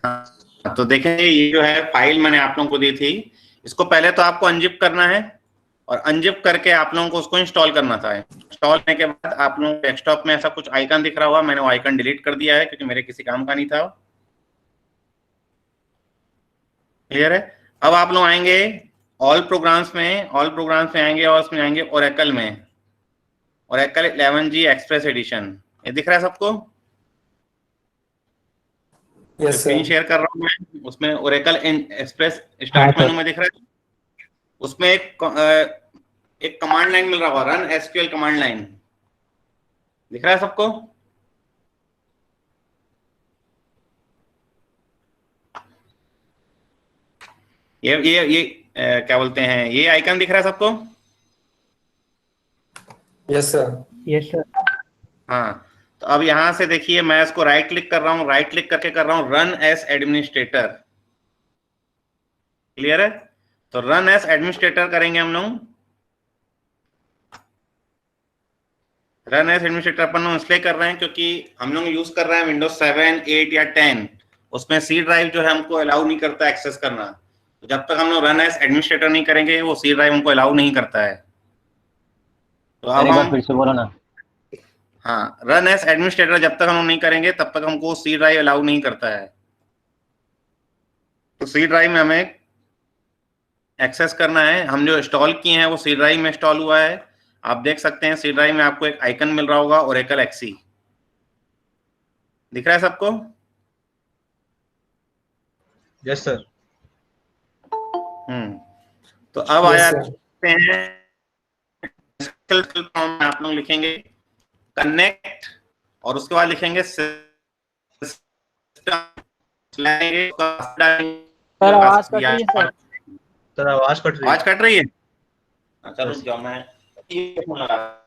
हाँ, तो देखें ये जो है फाइल मैंने आप लोगों को दी थी, इसको पहले तो आपको अनजिप करना है और अनजिप करके आप लोगों को उसको इंस्टॉल करना था। इंस्टॉल करने के बाद आप लोगों को डेस्कटॉप में ऐसा कुछ आइकन दिख रहा होगा, मैंने वो आइकन डिलीट कर दिया है क्योंकि मेरे किसी काम का नहीं था। क्लियर है? अब आप लोग आएंगे ऑल प्रोग्राम्स में आएंगे और उसमें आएंगे ओरेकल में, ओरेकल 11G एक्सप्रेस एडिशन। ये दिख रहा है सबको? Yes screen sir. शेयर कर रहा हूँ मैं, उसमें ओरेकल एक्सप्रेस स्टार्ट मेनू में दिख रहा है, उसमें एक कमांड लाइन मिल रहा होगा, रन एसक्यूएल कमांड लाइन, दिख रहा है सबको? ये क्या बोलते हैं, ये आइकन दिख रहा है सबको? Yes sir. Yes sir. हाँ, तो अब यहां से देखिए मैं इसको राइट क्लिक कर रहा हूँ, राइट क्लिक करके कर रहा हूँ रन एज एडमिनिस्ट्रेटर। क्लियर है? तो रन एज एडमिनिस्ट्रेटर करेंगे हम लोग। रन एज एडमिनिस्ट्रेटर अपन लोग इसलिए कर रहे हैं क्योंकि हम लोग यूज कर रहे हैं विंडोज 7, 8 या 10, उसमें सी ड्राइव जो है हमको अलाउ नहीं करता एक्सेस करना। तो जब तक हम लोग रन एज एडमिनिस्ट्रेटर नहीं करेंगे वो सी ड्राइव हमको अलाउ नहीं करता है। तो अब एक बार हम फिर से बोलो ना। हाँ, रन एज एडमिनिस्ट्रेटर जब तक हम लोग नहीं करेंगे तब तक हमको सी ड्राइव अलाउ नहीं करता है। तो सी ड्राइव में हमें एक्सेस करना है, हम जो इंस्टॉल किए हैं वो सी ड्राइव में इंस्टॉल हुआ है। आप देख सकते हैं सी ड्राइव में आपको एक आइकन मिल रहा होगा ओरेकल एक्सी, दिख रहा है सबको? Yes sir. तो अब आ Yes, जाते हैं फॉर्म में, आप लोग लिखेंगे कनेक्ट और उसके बाद लिखेंगे सिस्टम। सर आवाज कट रही है सर। सर आवाज कट रही है। आवाज कट रही है? अच्छा रुक जाओ, मैं ईयरफोन लगा।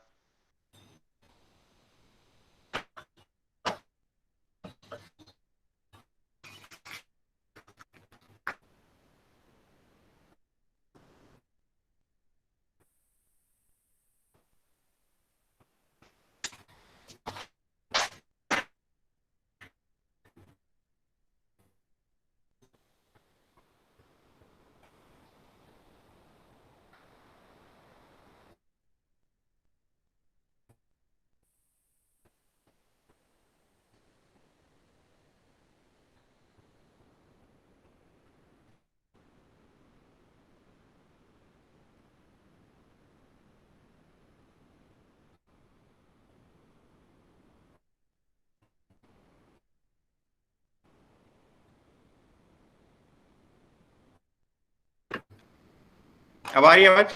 अब आ रही है आवाज?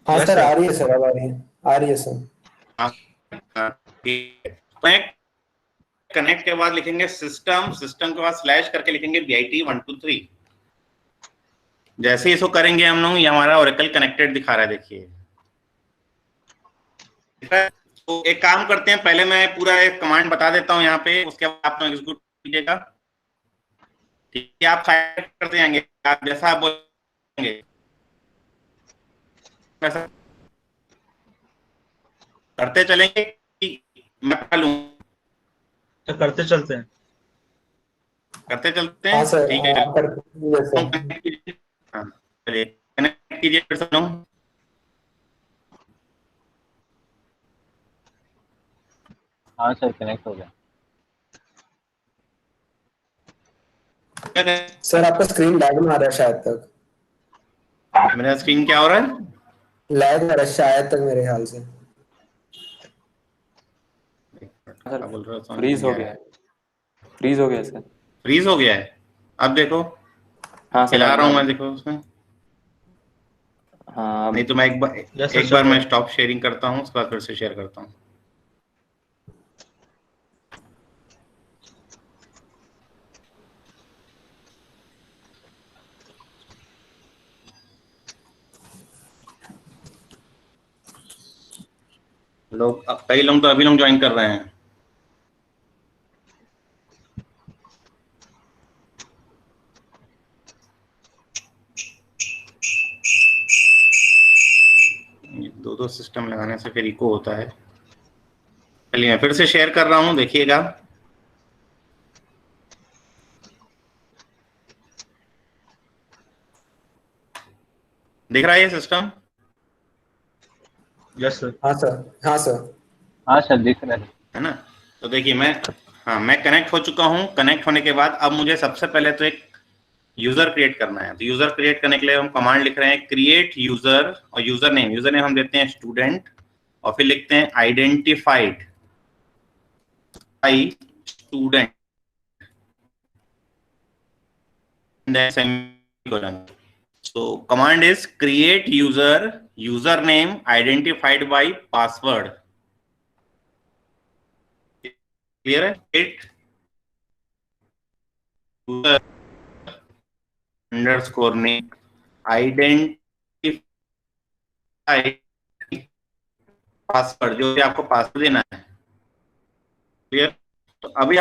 हाँ Yes, सर, sir. आ रही है सर, अब आ रही है, आ रही है सर। कनेक्ट के बाद लिखेंगे सिस्टम, सिस्टम के बाद स्लैश करके लिखेंगे BIT123। जैसे इसको करेंगे हम लोग, ये हमारा ओरेकल कनेक्टेड दिखा रहा है, देखिए। तो एक काम करते हैं, पहले मैं पूरा एक कमांड बता देता हूँ यहाँ पे, उसके बाद आप लोग एग्जीक्यूट कीजिएगा। ठीक है, आप फाइल करते जाएंगे, आप जैसा आप बोलेंगे वैसा करते चलेंगे कि मैं कर लूँ? तो करते चलते हैं। करते चलते हाँ हैं, सर, ठीक है। आप कर, यस सर। कनेक्ट कीजिए, हाँ चलिए कनेक्ट कीजिए फिर से लोग। हाँ सर, कनेक्ट हो गया। सर आपका स्क्रीन लैग में आ रहा है शायद तक। मेरा स्क्रीन क्या हो रहा है? लैग आ रहा है शायद तक मेरे ख्याल से। क्या बोल रहा हूँ, फ्रीज हो गया है, फ्रीज हो गया सर। फ्रीज हो गया है? अब देखो, हाँ सर, हिला रहा हूँ मैं, देखो उसमें। हाँ नहीं तो मैं एक Yes, sir, बार चल मैं रहा है। स्टॉप शेयरिंग करता हूँ, उसके बाद फिर से शेयर करता हूँ। लोग कई लोग तो अभी लोग ज्वाइन कर रहे हैं। दो सिस्टम लगाने से फिर इको होता है। चलिए मैं फिर से शेयर कर रहा हूं, देखिएगा। दिख रहा है ये सिस्टम? Yes sir. हाँ सर, हाँ सर। हाँ सर दिख रहा है ना? तो देखिए मैं कनेक्ट हो चुका हूं। कनेक्ट होने के बाद अब मुझे सबसे पहले तो एक यूजर क्रिएट करना है। तो यूजर क्रिएट करने के लिए हम कमांड लिख रहे हैं क्रिएट यूजर, और यूजर नेम हम देते हैं स्टूडेंट, और फिर लिखते हैं identified by student, so command is create username identified by password. Clear है? Create user underscore name identify password, जो भी आपको पासवर्ड देना है। क्लियर? तो अभी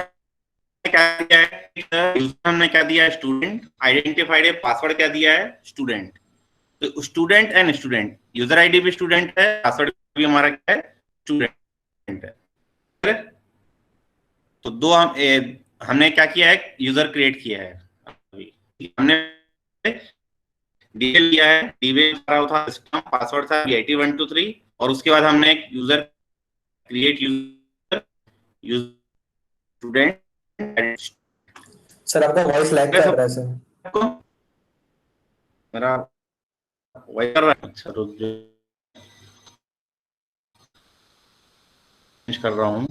क्या दिया है, यूजर हमने क्या दिया है स्टूडेंट, आइडेंटिफाइड है, पासवर्ड क्या दिया है स्टूडेंट। तो student and student, user ID भी स्टूडेंट है, पासवर्ड भी हमारा क्या है स्टूडेंट है। तो दो हमने क्या किया है, यूजर क्रिएट किया है। अभी हमने डीएल लिया है, डीएल था सिस्टम, पासवर्ड था IT123, और उसके बाद हमने एक user create user student. Sir आपका वॉइस लैग कर रहा है सर। मेरा वही कर रहा है। अच्छा रुक जाओ, कर रहा हूँ।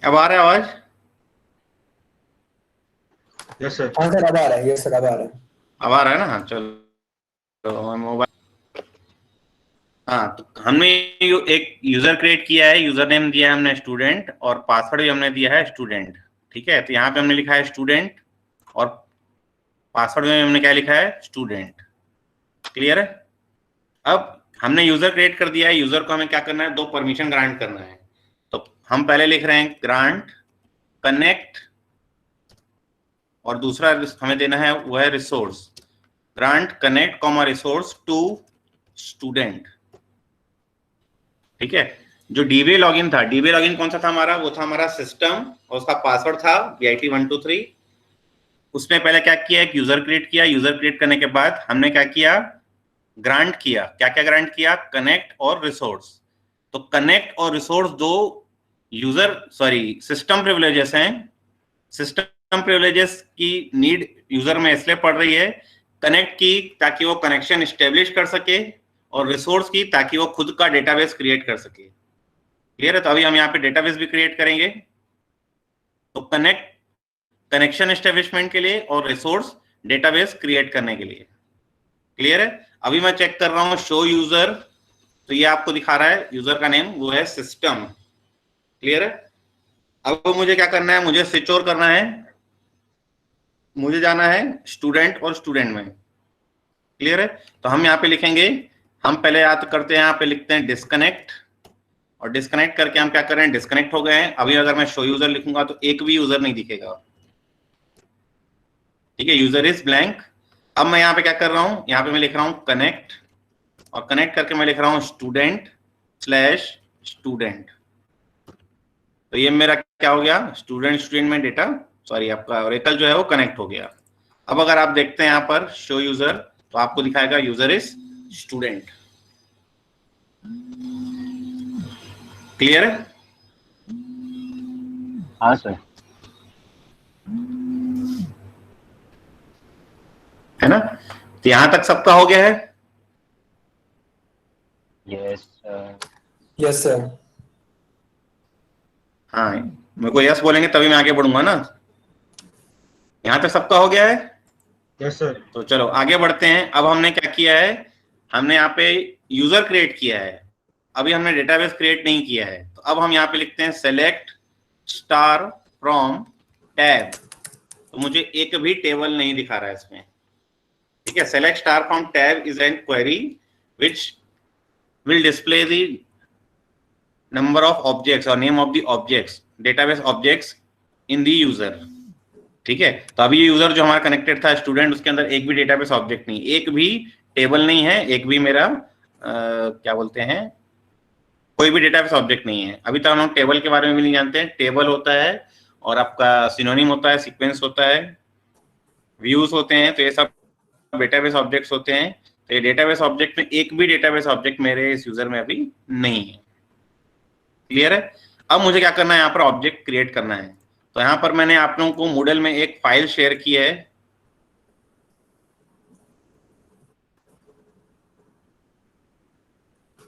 अब आ रहा है आवाज? Yes sir. हाँ सर अब आ रहा है, ये सर अब आ रहा है। अब आ रहा है ना? हाँ चलो, तो मोबाइल, हाँ तो हमने एक यूजर क्रिएट किया है, यूजर नेम दिया है हमने स्टूडेंट, और पासवर्ड भी हमने दिया है स्टूडेंट। ठीक है, तो यहाँ पे हमने लिखा है स्टूडेंट, और पासवर्ड में हमने क्या लिखा है स्टूडेंट। क्लियर है? अब हमने यूजर क्रिएट कर दिया है, यूजर को हमें क्या करना है, दो परमिशन ग्रांट करना है। तो हम पहले लिख रहे हैं ग्रांट कनेक्ट, और दूसरा हमें देना है वो है resource, grant connect comma resource to student. ठीक है, जो डीबी लॉगिन था, डीबी लॉगिन कौन सा था हमारा, वो था हमारा सिस्टम, और उसका पासवर्ड था IT123। उसमें पहले क्या किया, एक यूजर क्रिएट किया, यूजर क्रिएट करने के बाद हमने क्या किया, ग्रांट किया। क्या क्या ग्रांट किया, कनेक्ट और रिसोर्स। तो कनेक्ट और रिसोर्स दो सिस्टम प्रिविलेजेस हैं। सिस्टम प्रिविलेजेस की नीड यूजर में इसलिए पड़ रही है, कनेक्ट की ताकि वो कनेक्शन स्टेब्लिश कर सके, और रिसोर्स की ताकि वो खुद का डेटाबेस क्रिएट कर सके। क्लियर है? तो अभी हम यहाँ पे डेटाबेस भी क्रिएट करेंगे। तो कनेक्शन एस्टेब्लिशमेंट के लिए, और रिसोर्स डेटाबेस क्रिएट करने के लिए। क्लियर है? अभी मैं चेक कर रहा हूँ शो यूजर, तो ये आपको दिखा रहा है यूजर का नेम वो है सिस्टम। क्लियर है? अब मुझे क्या करना है, मुझे स्विच ओवर करना है, मुझे जाना है स्टूडेंट और स्टूडेंट में। क्लियर है? तो हम यहाँ पे लिखेंगे, हम पहले याद करते हैं, यहाँ पे लिखते हैं डिस्कनेक्ट, और डिस्कनेक्ट करके हम क्या कर रहे हैं, डिस्कनेक्ट हो गए हैं। अभी अगर मैं शो यूजर लिखूंगा तो एक भी यूजर नहीं दिखेगा। ठीक है, यूजर इज ब्लैंक। अब मैं यहाँ पे क्या कर रहा हूँ, यहाँ पे मैं लिख रहा हूँ कनेक्ट, और कनेक्ट करके मैं लिख रहा हूँ स्टूडेंट स्लैश स्टूडेंट। तो ये मेरा क्या हो गया, स्टूडेंट में डेटा, आपका ओरेकल जो है वो कनेक्ट हो गया। अब अगर आप देखते हैं यहाँ पर शो यूजर, तो आपको दिखाएगा यूजर इज स्टूडेंट। क्लियर है? हाँ सर। है ना? तो यहां तक सबका हो गया है। Yes sir. Yes sir. हाँ, मेरे को यस बोलेंगे तभी मैं आगे बढ़ूंगा ना। यहाँ तक सबका हो गया है? Yes sir. तो चलो आगे बढ़ते हैं। अब हमने क्या किया है, हमने यहाँ पे यूजर क्रिएट किया है, अभी हमने डेटाबेस क्रिएट नहीं किया है। तो अब हम यहाँ पे लिखते हैं सेलेक्ट स्टार फ्रॉम टैब। तो मुझे एक भी टेबल नहीं दिखा रहा है इसमें, ठीक है। Select star from tab is an query which will display the number of objects और name of the objects, database objects in the user, ठीक है। तो अभी ये यूजर जो हमारा कनेक्टेड था स्टूडेंट, उसके अंदर एक भी डेटाबेस ऑब्जेक्ट नहीं, एक भी टेबल नहीं है, एक भी मेरा क्या बोलते हैं, कोई भी डेटाबेस ऑब्जेक्ट नहीं है। अभी तक हम लोग टेबल के बारे में भी नहीं जानते हैं। टेबल होता है और आपका सिनोनिम होता है, सीक्वेंस होता है, व्यूज होते हैं, तो ये सब डेटाबेस ऑब्जेक्ट्स होते हैं। तो ये डेटाबेस ऑब्जेक्ट में एक भी डेटाबेस ऑब्जेक्ट मेरे इस यूजर में अभी नहीं है। क्लियर है? अब मुझे क्या करना है, यहाँ पर ऑब्जेक्ट क्रिएट करना है। तो यहाँ पर मैंने आप लोगों को मूडल में एक फाइल शेयर की है,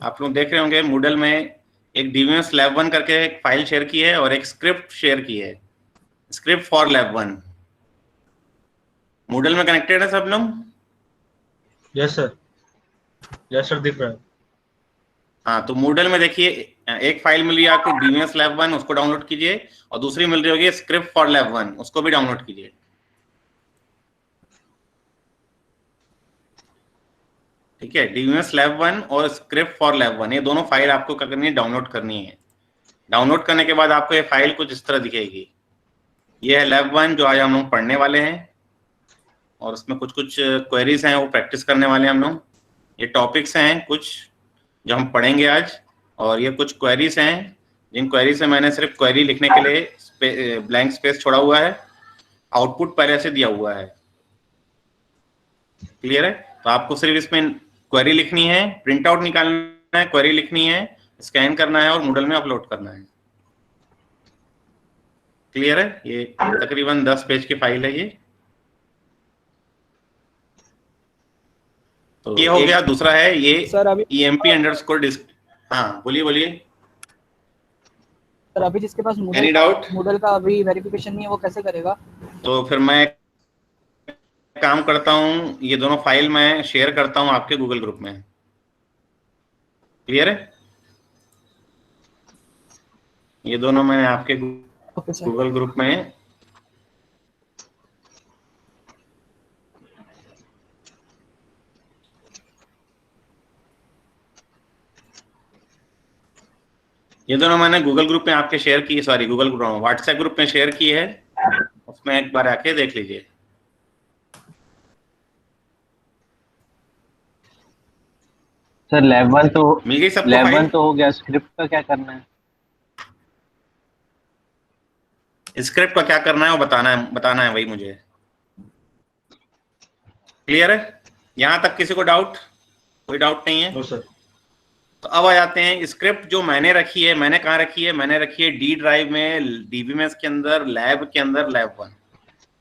आप लोग देख रहे होंगे मूडल में एक डीबीएमएस लैब 1 करके एक फाइल शेयर की है और एक स्क्रिप्ट शेयर की है, स्क्रिप्ट फॉर लैब 1। मूडल में कनेक्टेड है सब लोग? यस सर, यस सर, दिख रहा है। हाँ, तो मूडल में देखिए एक फाइल मिली है आपको डीबीएमएस लैब 1, उसको डाउनलोड कीजिए, और दूसरी मिल रही होगी स्क्रिप्ट फॉर लैब 1, उसको भी डाउनलोड कीजिए। ठीक है, डीबीएमएस लैब 1 और स्क्रिप्ट फॉर लैब 1, ये दोनों फाइल आपको क्या करनी है, डाउनलोड करनी है। डाउनलोड करने के बाद आपको ये फाइल कुछ इस तरह दिखेगी। ये है लैब 1 जो आज हम लोग पढ़ने वाले हैं, और उसमें कुछ कुछ क्वेरीज हैं वो प्रैक्टिस करने वाले हैं हम लोग। ये टॉपिक्स हैं कुछ जो हम पढ़ेंगे आज, और ये कुछ क्वेरीज हैं जिन क्वेरी से मैंने सिर्फ क्वेरी लिखने के लिए ब्लैंक स्पेस छोड़ा हुआ है, आउटपुट पहले से दिया हुआ है। क्लियर है? तो आपको सिर्फ इसमें क्वेरी लिखनी है, प्रिंट आउट निकालना है, क्वेरी लिखनी है, स्कैन करना है और मूडल में अपलोड करना है। क्लियर है? ये तकरीबन 10 पेज की फाइल है ये। तो ये हो गया। दूसरा है ये सर अभी emp_disk। हाँ बोलिए बोलिए। सर अभी जिसके पास Any doubt? मूडल का अभी वेरिफिकेशन नहीं है वो कैसे करेगा? तो फिर मैं काम करता हूँ, ये दोनों फाइल मैं शेयर करता हूँ आपके गूगल ग्रुप में। क्लियर है? ये दोनों मैंने आपके गूगल ग्रुप में गूगल ग्रुप में आपके शेयर की, sorry Google group, WhatsApp group में शेयर की है, उसमें एक बार आके देख लीजिए। सर लैब 1 तो मिल गई सबको लैब फाइल? 1 तो हो गया, स्क्रिप्ट का क्या करना है? स्क्रिप्ट का क्या करना है वो बताना है वही मुझे। क्लियर है? यहां तक किसी को डाउट? कोई डाउट नहीं है? No sir. तो अब आ जाते हैं स्क्रिप्ट जो मैंने रखी है। मैंने कहाँ रखी है? मैंने रखी है डी ड्राइव में, डीबीएमएस के अंदर, लैब के अंदर, लैब 1।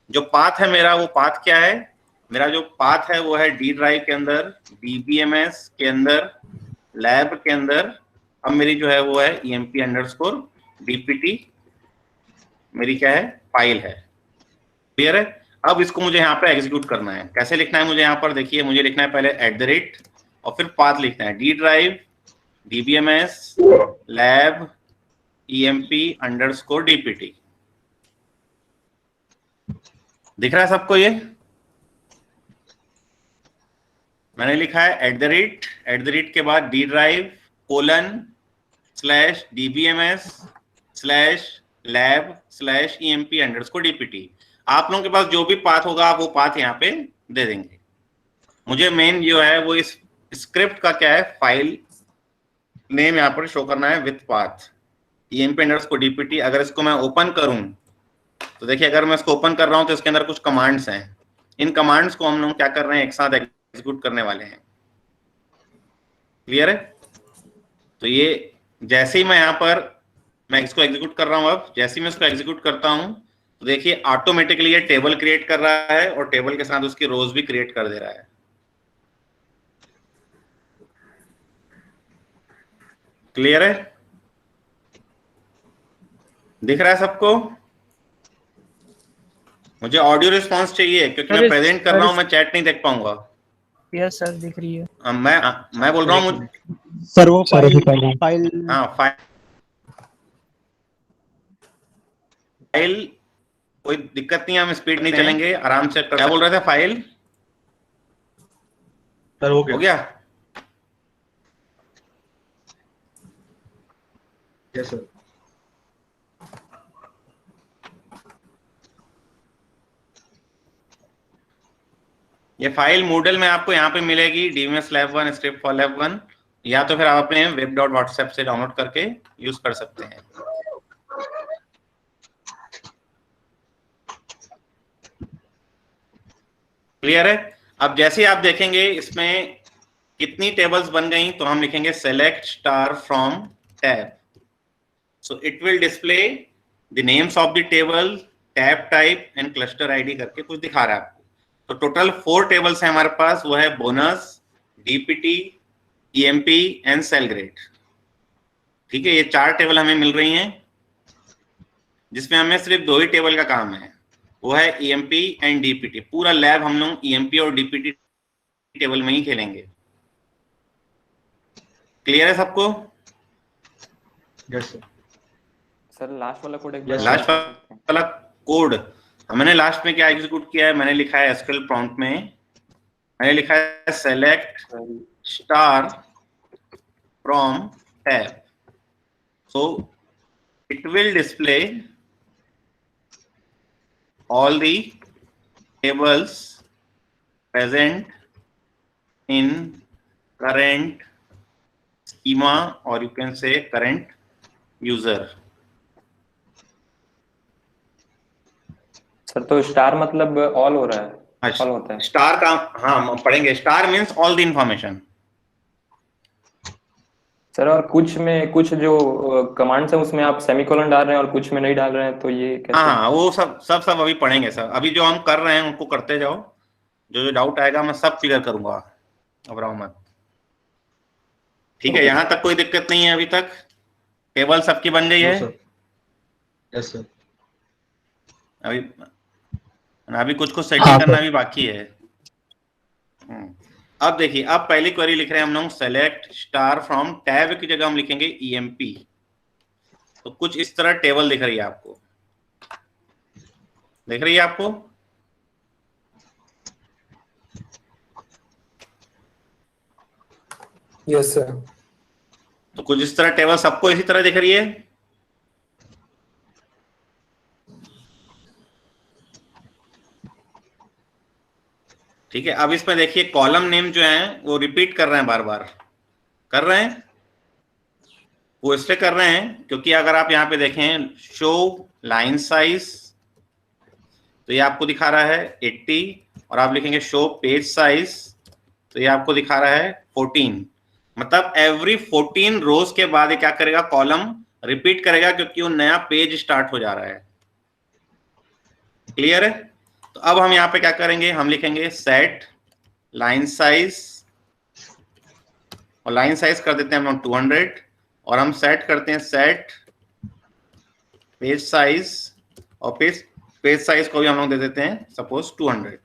जो पाथ है मेरा, वो पाथ क्या है? मेरा जो पाथ है वो है डी ड्राइव के अंदर, डीबीएमएस के अंदर, लैब के अंदर। अब मेरी जो है वो है emp_dpt, मेरी क्या है, फाइल है। क्लियर है? अब इसको मुझे यहाँ पे एग्जीक्यूट करना है। कैसे लिखना है मुझे? यहाँ पर देखिए, मुझे लिखना है पहले @ और फिर पाथ लिखना है, D drive dbms lab emp_dpt। दिख रहा है सबको? ये मैंने लिखा है @ के बाद d drive :/dbms/lab/emp_dpt। आप लोगों के पास जो भी पाथ होगा आप वो पाथ यहाँ पे दे देंगे। मुझे मेन जो है वो इस स्क्रिप्ट का क्या है, फाइल नेम यहाँ पर शो करना है विथ पाथ emp_dpt। अगर इसको मैं ओपन करूं तो देखिए, अगर मैं इसको ओपन कर रहा हूं तो इसके अंदर कुछ कमांड्स हैं। इन कमांड्स को हम लोग क्या कर रहे हैं, एक साथ एग्जीक्यूट करने वाले हैं। क्लियर है? तो ये जैसे ही मैं यहाँ पर इसको एग्जीक्यूट कर रहा हूं, अब जैसे ही मैं इसको एग्जीक्यूट करता हूं तो देखिए ऑटोमेटिकली ये टेबल क्रिएट कर रहा है और टेबल के साथ उसकी रोज भी क्रिएट कर दे रहा है। क्लियर है? दिख रहा है सबको? मुझे ऑडियो रिस्पांस चाहिए क्योंकि मैं प्रेजेंट कर रहा हूँ, मैं चैट नहीं देख पाऊंगा। यस सर दिख रही है। मैं बोल रहा हूँ सर वो फाइल हाँ फाइल कोई दिक्कत नहीं है, हम स्पीड नहीं चलेंगे, आराम से क्या बोल रहे थे? फाइल सर हो गया? Yes sir. ये फाइल मूडल में आपको यहाँ पे मिलेगी, DMS Lab 1 script for Lab 1, या तो फिर आप अपने web.whatsapp से डाउनलोड करके यूज कर सकते हैं। क्लियर है? अब जैसे आप देखेंगे इसमें कितनी टेबल्स बन गई, तो हम लिखेंगे select star from tab, so it will display the names of the table, tab type and cluster ID करके कुछ दिखा रहा है आपको। तो टोटल 4 टेबल्स है हमारे पास, वो है bonus, DPT, EMP and sal grade. ठीक है, ये 4 टेबल हमें मिल रही हैं, जिसमें हमें सिर्फ 2 ही टेबल का काम है, वो है ईएमपी एंड डीपीटी। पूरा लैब हम लोग ईएमपी और डीपीटी टेबल में ही खेलेंगे। क्लियर है सबको? Yes sir. सर लास्ट वाला कोड लास्ट वाला कोड मैंने लास्ट में क्या एग्जीक्यूट किया है, मैंने लिखा है एसक्यूएल प्रॉम्प्ट में, मैंने लिखा है select star from tab, so it will display all the tables present in current schema, or you can say current user. Sir तो स्टार मतलब ऑल हो रहा है, ऑल होता है स्टार का, हाँ पढ़ेंगे। Star means all the information. Sir और कुछ जो कमांड्स है उसमें आप सेमीकोलन डाल रहे हैं और कुछ में नहीं डाल रहे हैं, तो ये कैसे? हाँ वो सब अभी पढ़ेंगे सर। अभी जो हम कर रहे हैं उनको करते जाओ, जो डाउट आएगा मैं सब क्लियर करूंगा, घबराओ मत। ठीक है, यहाँ तक कोई दिक्कत नहीं है अभी तक? टेबल सबकी बन गई है? Yes sir. अभी कुछ सेटिंग करना भी बाकी है। अब देखिए, अब पहली क्वेरी लिख रहे हैं हम लोग सेलेक्ट स्टार फ्रॉम टैब की जगह हम लिखेंगे ईएमपी। तो कुछ इस तरह टेबल दिख रही है आपको, दिख रही है आपको? Yes sir. तो कुछ इस तरह टेबल सबको इसी तरह दिख रही है। ठीक है, अब इसमें देखिए कॉलम नेम जो है वो रिपीट कर रहे हैं, बार बार कर रहे हैं। वो इसलिए कर रहे हैं क्योंकि अगर आप यहाँ पे देखें शो लाइन साइज, तो ये आपको दिखा रहा है 80, और आप लिखेंगे शो पेज साइज, तो ये आपको दिखा रहा है 14। मतलब एवरी 14 रोज के बाद ये क्या करेगा, कॉलम रिपीट करेगा, क्योंकि वो नया पेज स्टार्ट हो जा रहा है। क्लियर है? तो अब हम यहाँ पे क्या करेंगे, हम लिखेंगे सेट लाइन साइज, और लाइन साइज कर देते हैं हम लोग 200, और हम सेट करते हैं सेट पेज साइज, और पेज साइज को भी हम लोग दे देते हैं सपोज 200।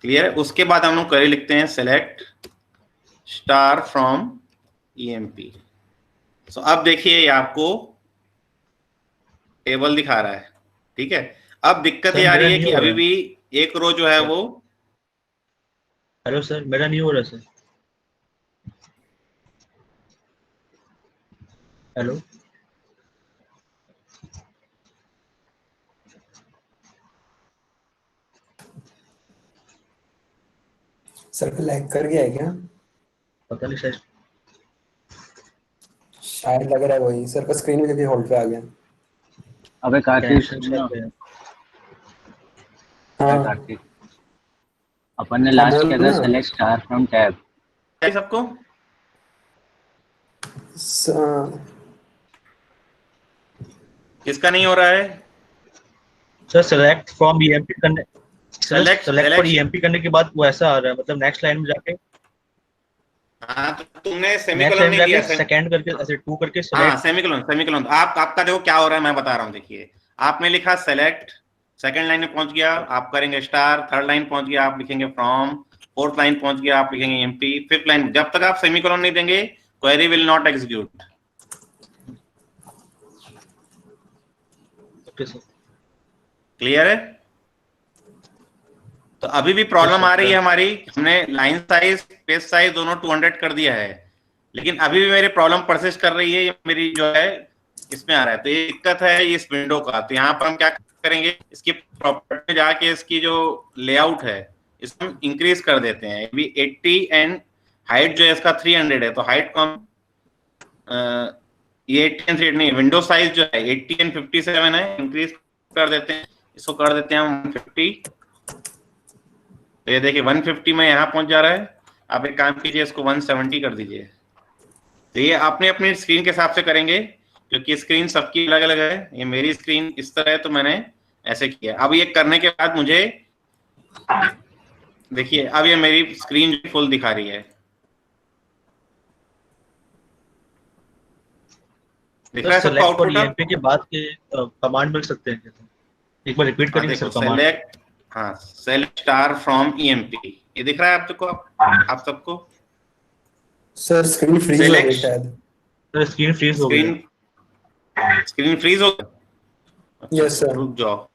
क्लियर है? उसके बाद हम लोग क्वेरी लिखते हैं सेलेक्ट स्टार फ्रॉम ईएमपी। सो अब देखिए ये आपको टेबल दिखा रहा है। ठीक है, अब दिक्कत ये आ रही है कि अभी भी एक रो जो है वो, हेलो सर, मेरा नहीं हो रहा सर। हेलो सर लैग कर गया है क्या? पता नहीं सर। शायद लग रहा है वही सर का स्क्रीन में कभी होल्ड पे आ गया। अबे कार्तिक सुनना, हाँ कार्तिक अपन ने लास्ट किया था सेलेक्ट स्टार फ्रॉम टैब। सबको किसका नहीं हो रहा है? सर सेलेक्ट फ्रॉम ईएमपी करने, सेलेक्ट फॉर ईएमपी करने के बाद वो ऐसा आ रहा है, मतलब नेक्स्ट लाइन में जाके। हाँ तो तुमने नेक्स्ट सेमीकोलन टाइम नहीं दिया। जाके सेकंड करके ऐसे 2 करके हाँ सेलेक्ट। Semicolon, semicolon. आप आपका देखो क्या हो रहा है, मैं बता रहा हूँ। देखिए आपने लिखा सेलेक्ट, सेकंड लाइन में पहुंच गया आप करेंगे स्टार, थर्ड लाइन पहुंच गया आप लिखेंगे फ्रॉम, फोर्थ लाइन पहुंच गया आप लिखेंगे एमपी, फिफ्थ लाइन, जब तक आप सेमीकोलन नहीं देंगे query will not execute. Okay sir. Clear है? तो अभी भी प्रॉब्लम आ रही है हमारी, हमने लाइन साइज पेज साइज दोनों 200 कर दिया है, लेकिन अभी भी मेरी प्रॉब्लम परसिस्ट कर रही है, ये मेरी जो है इसमें आ रहा है। तो ये दिक्कत है इस विंडो का। तो यहाँ पर हम क्या करेंगे, इसकी प्रॉपर्टी में जाके इसकी जो लेआउट है इसको हम इंक्रीज कर देते हैं। अभी 80 एंड हाइट जो है इसका 300 है, तो हाइट को हम ये 80 एंड 300 नहीं, विंडो साइज जो है 80 एंड 57 है, इंक्रीज कर देते हैं, इसको कर देते हैं हम 150। तो ये देखिए 150 में यहाँ पहुंच जा रहा है। आप एक काम कीजिए, इसको 170 कर दीजिए। तो ये आपने अपनी स्क्रीन के हिसाब से करेंगे, क्योंकि स्क्रीन सबकी अलग अलग है। ये मेरी स्क्रीन इस तरह है तो मैंने ऐसे किया। अब ये करने के बाद मुझे देखिए, अब ये मेरी स्क्रीन फुल दिखा रही है, दिख रहा है सबका सेलेक्ट और आउटपुट? ईएमपी के बाद के कमांड मिल सकते हैं क्या? एक बार रिपीट करेंगे सर कमांड। सेलेक्ट, हाँ सेलेक्ट स्टार फ्रॉम ईएमपी, ये दिख रहा है आप सबको? सर स्क्रीन फ्रीज हो गई शायद। सर स्क्रीन फ्रीज हो गई। स्क्रीन फ्रीज हो गया? Yes sir. रुक जाओ,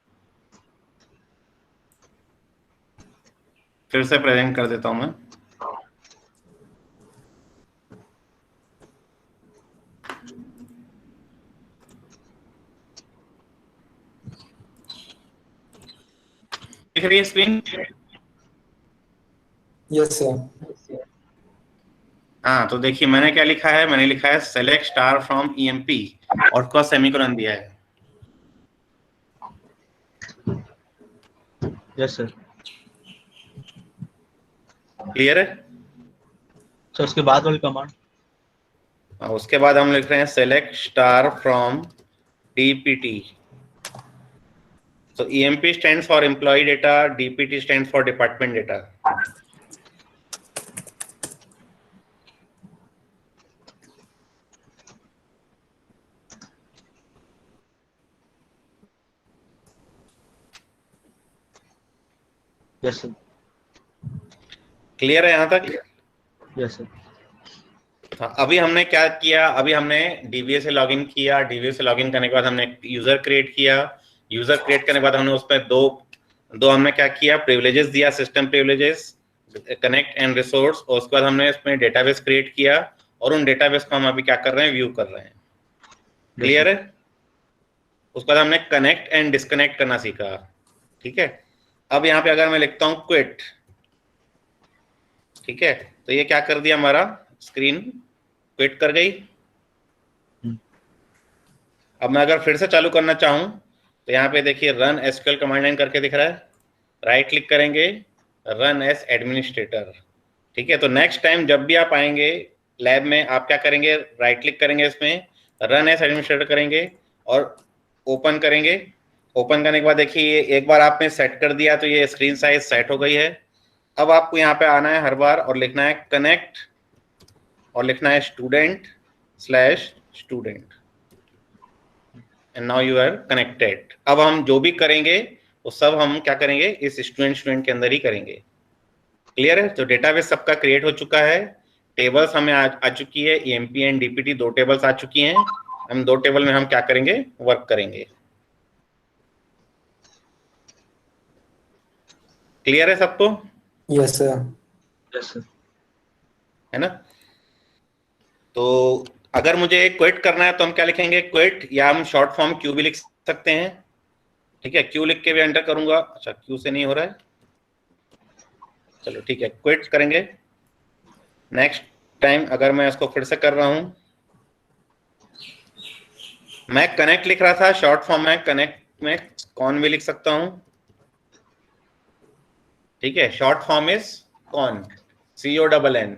फिर से प्रेजेंट कर देता हूं मैं। दिख रही है स्क्रीन? Yes sir. हाँ तो देखिए मैंने क्या लिखा है, मैंने लिखा है सेलेक्ट स्टार फ्रॉम ईएमपी और उसका सेमीकोलन दिया है। Yes sir. क्लियर है? सर उसके बाद वाली कमांड? उसके बाद हम लिख रहे हैं select star from DPT. So EMP stands for employee data, DPT stands for department data. Yes sir. Clear है यहाँ तक? Yes sir. हाँ, अभी हमने क्या किया, अभी हमने DBA से लॉगिन किया, DBA से लॉगिन करने के बाद हमने यूजर क्रिएट किया, यूजर क्रिएट करने के बाद हमने उसमें दो हमने क्या किया, प्रिविलेजेस दिया, system privileges, connect and resource, और उसके बाद हमने इसमें डेटाबेस क्रिएट किया और उन डेटाबेस को हम अभी क्या कर रहे हैं, व्यू कर रहे हैं। क्लियर है? उसके बाद हमने कनेक्ट एंड डिस्कनेक्ट करना सीखा। ठीक है, अब यहाँ पे अगर मैं लिखता हूँ क्विट, ठीक है, तो ये क्या कर दिया, हमारा स्क्रीन क्विट कर गई। अब मैं अगर फिर से चालू करना चाहूं तो यहाँ पे देखिए रन एसक्यूएल कमांड लाइन करके दिख रहा है, राइट क्लिक करेंगे, रन एज एडमिनिस्ट्रेटर। ठीक है, तो नेक्स्ट टाइम जब भी आप आएंगे लैब में, आप क्या करेंगे, राइट क्लिक करेंगे, इसमें रन एज एडमिनिस्ट्रेटर करेंगे और ओपन करेंगे। ओपन करने के बाद देखिए एक बार आपने सेट कर दिया तो ये स्क्रीन साइज सेट हो गई है। अब आपको यहाँ पे आना है हर बार और लिखना है कनेक्ट और लिखना है student/student and now you are connected. अब हम जो भी करेंगे वो सब हम क्या करेंगे, इस स्टूडेंट के अंदर ही करेंगे। क्लियर है? तो डेटाबेस सबका क्रिएट हो चुका है, टेबल्स हमें आ चुकी है, ईएमपी एंड डीपीटी 2 टेबल्स आ चुकी हैं। हम 2 टेबल में हम क्या करेंगे, वर्क करेंगे। क्लियर है सबको? Yes sir. Yes sir. है ना? तो अगर मुझे क्विट करना है तो हम क्या लिखेंगे, क्विट, या हम शॉर्ट फॉर्म क्यू भी लिख सकते हैं। ठीक है, क्यू लिख के भी एंटर करूंगा। अच्छा, क्यू से नहीं हो रहा है, चलो ठीक है, क्विट करेंगे। नेक्स्ट टाइम अगर मैं इसको फिर से कर रहा हूं, मैं कनेक्ट लिख रहा था, शॉर्ट फॉर्म में कनेक्ट में कॉन भी लिख सकता हूं। ठीक है, short form is con, CONN।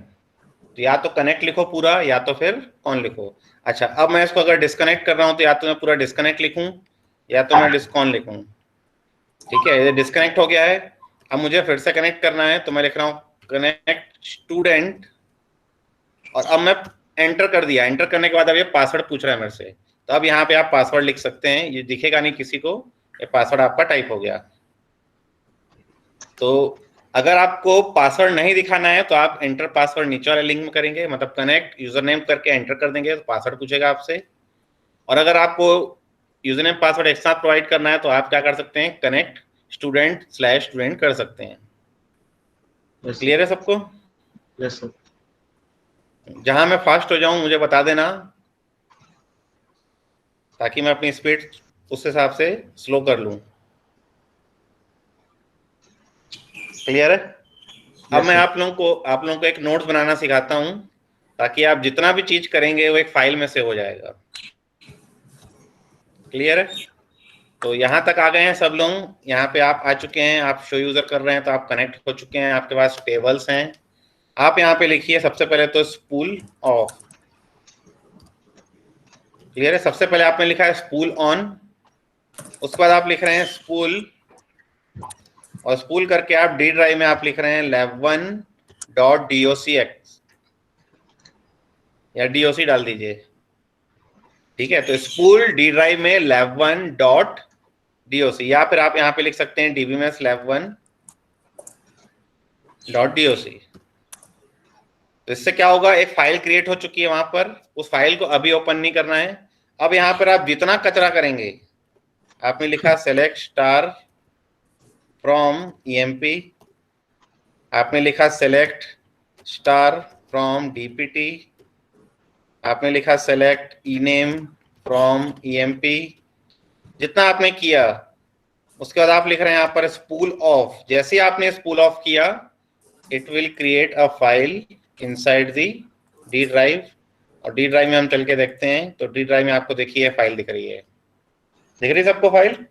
तो या तो कनेक्ट लिखो पूरा या तो फिर कॉन लिखो। अच्छा, अब मैं इसको अगर डिस्कनेक्ट कर रहा हूं तो या तो मैं पूरा डिस्कनेक्ट लिखूं या तो मैं डिस्कॉन लिखूं। ठीक है, ये डिस्कनेक्ट हो गया है। अब मुझे फिर से कनेक्ट करना है तो मैं लिख रहा हूं कनेक्ट स्टूडेंट और अब मैं एंटर कर दिया, एंटर करने के बाद अब ये पासवर्ड पूछ रहा है मेरे से, तो अब यहाँ पे आप पासवर्ड लिख सकते हैं, ये दिखेगा नहीं किसी को, ये पासवर्ड आपका टाइप हो गया। तो अगर आपको पासवर्ड नहीं दिखाना है तो आप एंटर पासवर्ड नीचे वाले लिंक में करेंगे, मतलब कनेक्ट यूजर नेम करके एंटर कर देंगे तो पासवर्ड पूछेगा आपसे। और अगर आपको यूजर नेम पासवर्ड एक साथ प्रोवाइड करना है तो आप क्या कर सकते हैं, कनेक्ट student/student कर सकते हैं। क्लियर है सबको? Yes sir. जहां मैं फास्ट हो जाऊं मुझे बता देना, ताकि मैं अपनी स्पीड उस हिसाब से स्लो कर लूं। क्लियर है? अब मैं आप लोगों को एक नोट्स बनाना सिखाता हूं, ताकि आप जितना भी चीज करेंगे वो एक फाइल में से हो जाएगा। क्लियर है? तो यहाँ तक आ गए हैं सब लोग, यहाँ पे आप आ चुके हैं, आप शो यूजर कर रहे हैं तो आप कनेक्ट हो चुके हैं, आपके पास टेबल्स हैं। आप यहाँ पे लिखिए सबसे पहले तो स्पूल ऑफ। क्लियर है? सबसे पहले आपने लिखा है स्पूल ऑन, उसके बाद आप लिख रहे हैं स्पूल, और स्पूल करके आप डी ड्राइव में आप लिख रहे हैं lab1.docx या doc डाल दीजिए। ठीक है, तो स्पूल डी ड्राइव में lab1.doc, या फिर आप यहाँ पे लिख सकते हैं dbms lab1.doc। तो इससे क्या होगा, एक फाइल क्रिएट हो चुकी है वहां पर, उस फाइल को अभी ओपन नहीं करना है। अब यहाँ पर आप जितना कचरा करेंगे, आपने लिखा सेलेक्ट स्टार फ्रॉम emp, आपने लिखा सेलेक्ट स्टार फ्रॉम dpt, आपने लिखा सेलेक्ट ename फ्रॉम emp, जितना आपने किया उसके बाद आप लिख रहे हैं यहाँ पर स्पूल ऑफ। जैसे ही आपने स्पूल ऑफ किया, it will create a file inside the D drive, और डी ड्राइव में हम चल के देखते हैं। तो डी ड्राइव में आपको देखिए फाइल दिख रही है, दिख रही है सबको फाइल?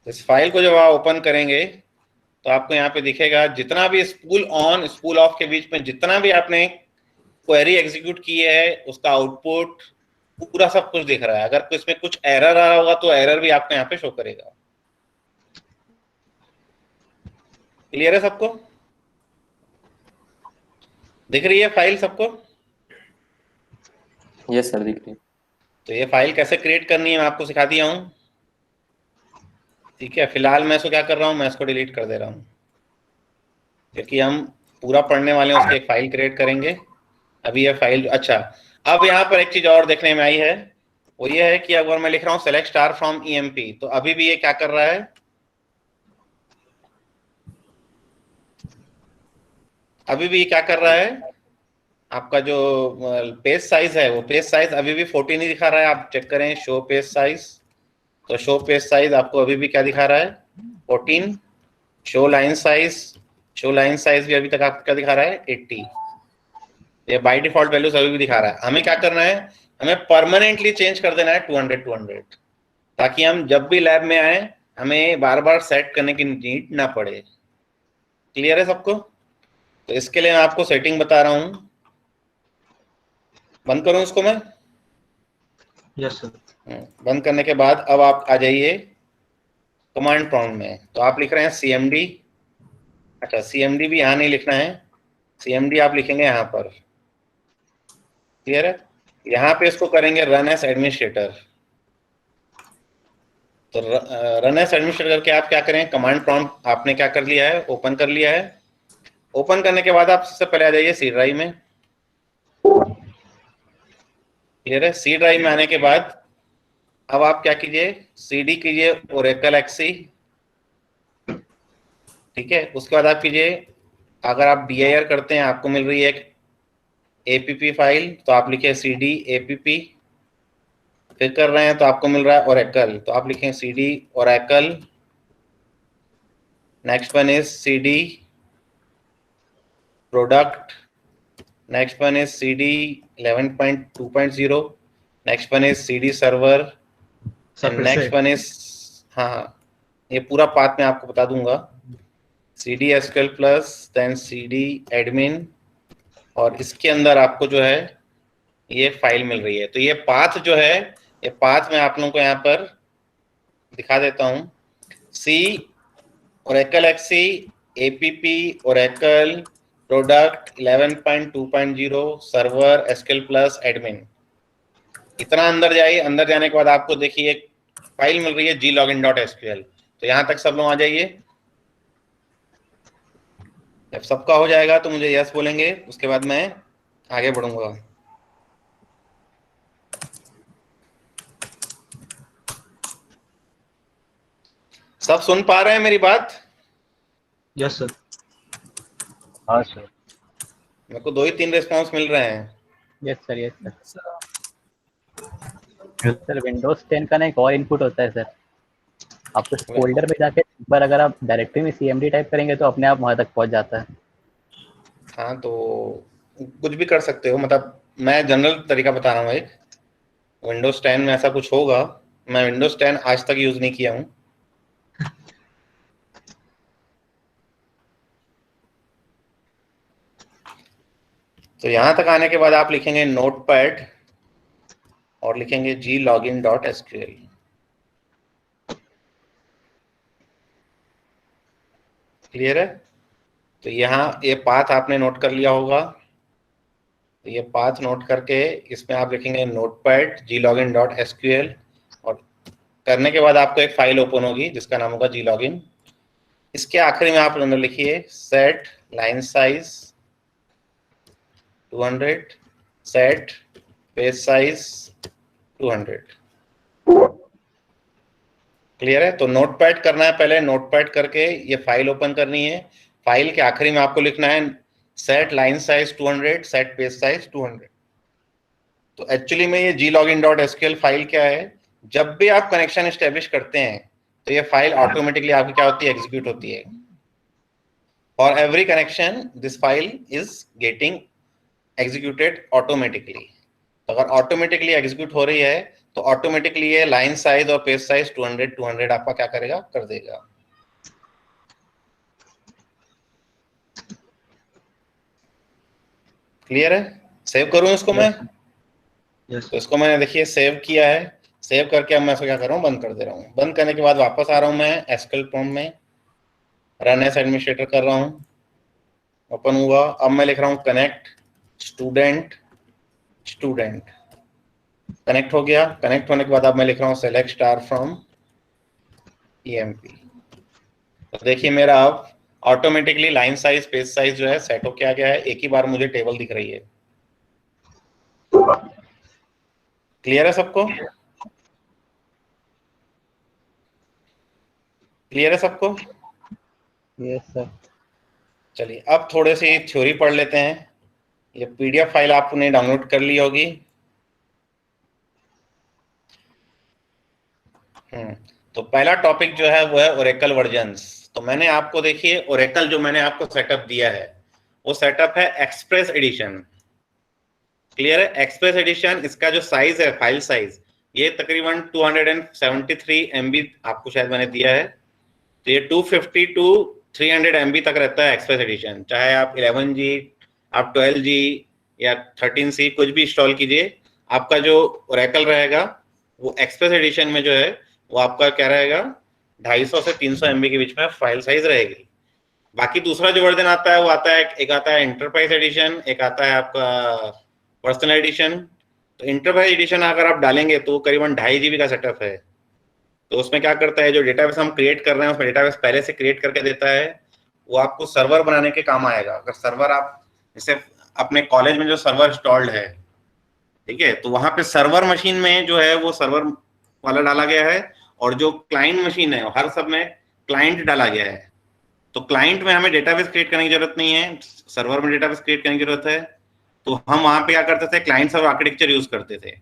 इस फाइल को जब आप ओपन करेंगे तो आपको यहाँ पे दिखेगा जितना भी स्पूल ऑन स्पूल ऑफ के बीच में जितना भी आपने क्वेरी एग्जीक्यूट की है, उसका आउटपुट पूरा सब कुछ दिख रहा है। अगर इसमें कुछ एरर आ रहा होगा तो एरर भी आपको यहाँ पे शो करेगा। क्लियर है सबको? दिख रही है फाइल सबको? यस सर, दिख रही है। तो ये फाइल कैसे क्रिएट करनी है मैं आपको सिखा दिया हूँ। ठीक है, फिलहाल मैं इसको क्या कर रहा हूँ, मैं इसको डिलीट कर दे रहा हूँ, क्योंकि हम पूरा पढ़ने वाले हैं, उसकी एक फाइल क्रिएट करेंगे। अभी ये फाइल, अच्छा, अब यहाँ पर एक चीज और देखने में आई है, वो ये है कि अगर मैं लिख रहा हूँ सेलेक्ट स्टार फ्रॉम emp, तो अभी भी ये क्या कर रहा है, अभी भी ये क्या कर रहा है, आपका जो पेज साइज है वो पेज साइज अभी भी 14 ही दिखा रहा है। आप चेक करें शो पेज साइज, तो शो पेज साइज आपको अभी भी क्या दिखा रहा है, 14। शो लाइन साइज भी अभी तक आपको क्या दिखा रहा है, 80। ये बाय डिफॉल्ट वैल्यूज अभी भी दिखा रहा है। हमें क्या करना है, हमें परमानेंटली चेंज कर देना है 200, ताकि हम जब भी लैब में आए हमें बार बार सेट करने की नीड ना पड़े। क्लियर है सबको? तो इसके लिए मैं आपको सेटिंग बता रहा हूं। बंद करूं इसको मैं? Yes sir. बंद करने के बाद अब आप आ जाइए कमांड प्रॉम्प्ट में, तो आप लिख रहे हैं cmd। अच्छा, cmd भी यहाँ नहीं लिखना है, cmd आप लिखेंगे यहाँ पर। क्लियर है? यहाँ पे इसको करेंगे रन एज एडमिनिस्ट्रेटर। तो रन एज एडमिनिस्ट्रेटर करके आप क्या करें, कमांड प्रॉम्प्ट आपने क्या कर लिया है, ओपन कर लिया है। ओपन करने के बाद आप सबसे पहले आ जाइए सी ड्राइव में। क्लियर है? सी ड्राइव में आने के बाद अब आप क्या कीजिए, cd कीजिए ओरेकल एक्सी। ठीक है, उसके बाद आप कीजिए, अगर आप dir करते हैं आपको मिल रही है एक app फाइल, तो आप लिखिए cd app। फिर कर रहे हैं तो आपको मिल रहा है ओरेकल, तो आप लिखें cd Oracle. Next one is cd product, next one is cd 11.2.0, next one is cd server, next one is, हाँ ये पूरा पाथ मैं आपको बता दूंगा, cd SQL plus, then cd admin, और इसके अंदर आपको जो है ये फाइल मिल रही है। तो ये पाथ जो है, ये पाथ मैं आप लोगों को यहाँ पर दिखा देता हूँ। C Oracle XE, app Oracle product 11.2.0 server SQL plus admin, इतना अंदर जाइए। अंदर जाने के बाद आपको देखिए एक फाइल मिल रही है glogin.sql। तो यहां तक सब लोग आ जाइए। जब सबका हो जाएगा तो मुझे यस बोलेंगे, उसके बाद मैं आगे बढ़ूंगा। सब सुन पा रहे हैं मेरी बात? Yes sir. हाँ सर। मेरे को 2 ही 3 रिस्पॉन्स मिल रहे हैं। Yes sir, yes sir. Sir Windows 10 का ना एक और इनपुट होता है सर, आप उस फोल्डर में जाके एक बार अगर आप डायरेक्टरी में cmd टाइप करेंगे तो अपने आप वहां तक पहुंच जाता है। हाँ, तो कुछ भी कर सकते हो, मतलब मैं जनरल तरीका बता रहा हूँ। एक विंडोज 10 में ऐसा कुछ होगा, मैं विंडोज 10 आज तक यूज नहीं किया हूँ। तो यहां तक आने के बाद आप लिखेंगे नोटपैड और लिखेंगे glogin.sql। क्लियर है? तो यहाँ ये पाथ आपने नोट कर लिया होगा। तो ये पाथ नोट करके इसमें आप लिखेंगे नोटपैड glogin.sql, और करने के बाद आपको एक फाइल ओपन होगी जिसका नाम होगा glogin। इसके आखिरी में आप अंदर लिखिए set line size 200, set page size 200। Clear है? तो नोटपैड करना है पहले, नोटपैड करके ये फाइल ओपन करनी है। फाइल के आखिरी में आपको लिखना है set line size 200, set page size 200। तो एक्चुअली में ये glogin.sql फाइल क्या है, जब भी आप कनेक्शन एस्टेब्लिश करते हैं तो ये फाइल ऑटोमेटिकली आपकी क्या होती है, एग्जीक्यूट होती है। For every connection this file is getting executed automatically. तो अगर ऑटोमेटिकली एग्जीक्यूट हो रही है तो ऑटोमेटिकली ये लाइन साइज और पेज साइज 200 आपका क्या करेगा, कर देगा। क्लियर है? सेव करूं इसको मैं? यस तो इसको मैंने देखिए सेव किया है। सेव करके अब मैं इसको क्या कर रहा हूँ, बंद कर दे रहा हूँ। बंद करने के बाद वापस आ रहा हूँ मैं एसक्यूएल प्रॉम्प्ट में, रन एज एडमिनिस्ट्रेटर कर रहा हूँ। ओपन हुआ। अब मैं लिख रहा हूँ कनेक्ट स्टूडेंट स्टूडेंट। कनेक्ट हो गया। कनेक्ट होने के बाद अब मैं लिख रहा हूँ सेलेक्ट स्टार फ्रॉम EMP। तो देखिए मेरा अब automatically line size page size जो है सेट होके आ गया है। एक ही बार मुझे टेबल दिख रही है। क्लियर है सबको? क्लियर है सबको? Yes sir. चलिए अब थोड़े सी थ्योरी पढ़ लेते हैं। ये PDF फाइल आपने डाउनलोड कर ली होगी। तो पहला टॉपिक जो है वो है ओरेकल वर्जन्स। तो मैंने आपको देखिए ओरेकल जो मैंने आपको सेटअप दिया है वो सेटअप है एक्सप्रेस एडिशन। क्लियर है? एक्सप्रेस एडिशन, इसका जो साइज है फाइल साइज ये तकरीबन 273 MB आपको शायद मैंने दिया है। तो ये 250 टू 300 MB तक रहता है एक्सप्रेस एडिशन। चाहे आप 11G, आप 12G या 13C कुछ भी इंस्टॉल कीजिए, आपका जो ओरेकल रहेगा वो एक्सप्रेस एडिशन में जो है वो आपका क्या रहेगा, 250 से 300 MB के बीच में फाइल साइज रहेगी। बाकी दूसरा जो वर्जन आता है वो आता है, एक आता है एंटरप्राइज एडिशन, एक आता है आपका पर्सनल एडिशन। तो एंटरप्राइज एडिशन अगर आप डालेंगे तो करीबन 2.5 GB का सेटअप है। तो उसमें क्या करता है, जो डेटाबेस हम क्रिएट कर रहे हैं उसमें डेटाबेस पहले से क्रिएट करके देता है, वो आपको सर्वर बनाने के काम आएगा। अगर सर्वर आप जैसे अपने कॉलेज में जो सर्वर इंस्टॉल्ड है, ठीक है, तो वहां पे सर्वर मशीन में जो है वो सर्वर वाला डाला गया है, और जो क्लाइंट मशीन है हर सब में क्लाइंट डाला गया है। तो क्लाइंट में हमें डेटाबेस क्रिएट करने की जरूरत नहीं है, सर्वर में डेटाबेस क्रिएट करने की जरूरत है। तो हम वहां पे क्या करते थे, क्लाइंट सर्वर आर्किटेक्चर यूज करते थे।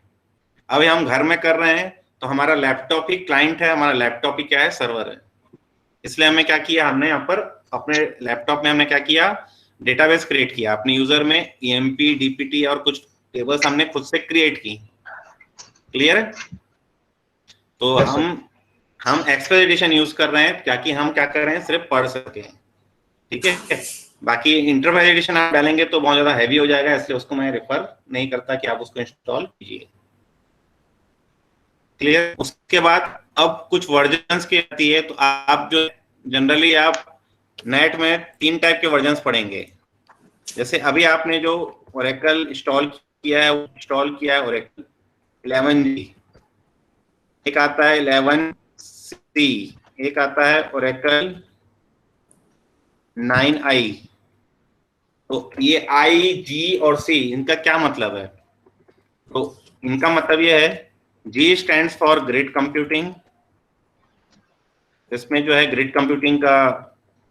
अब हम घर में कर रहे हैं तो हमारा लैपटॉप ही क्लाइंट है, हमारा लैपटॉप ही क्या है, सर्वर है। इसलिए हमें क्या किया, हमने यहाँ पर अपने लैपटॉप में हमने क्या किया, डेटाबेस क्रिएट किया अपने यूजर में, EMP, DPT और कुछ टेबल्स हमने खुद से क्रिएट की। क्लियर है? तो Yes, हम एक्सप्रेस एडिशन यूज कर रहे हैं ताकि हम क्या कर रहे हैं, सिर्फ पढ़ सके। ठीक है? बाकी इंटरप्राइज एडिशन आप डालेंगे तो बहुत ज्यादा हैवी हो जाएगा, इसलिए उसको मैं रेफर नहीं करता कि आप उसको इंस्टॉल कीजिए। क्लियर? उसके बाद अब कुछ वर्जन्स की आती है। तो आप जो जनरली आप नेट में 3 टाइप के वर्जन्स पढ़ेंगे। जैसे अभी आपने जो ओरेकल इंस्टॉल किया है ओरेकल 11G, एक आता है 11C, एक आता है ओरेकल 9i। तो ये I, G और C इनका क्या मतलब है? तो इनका मतलब ये है, G stands for grid computing, इसमें जो है ग्रिड कंप्यूटिंग का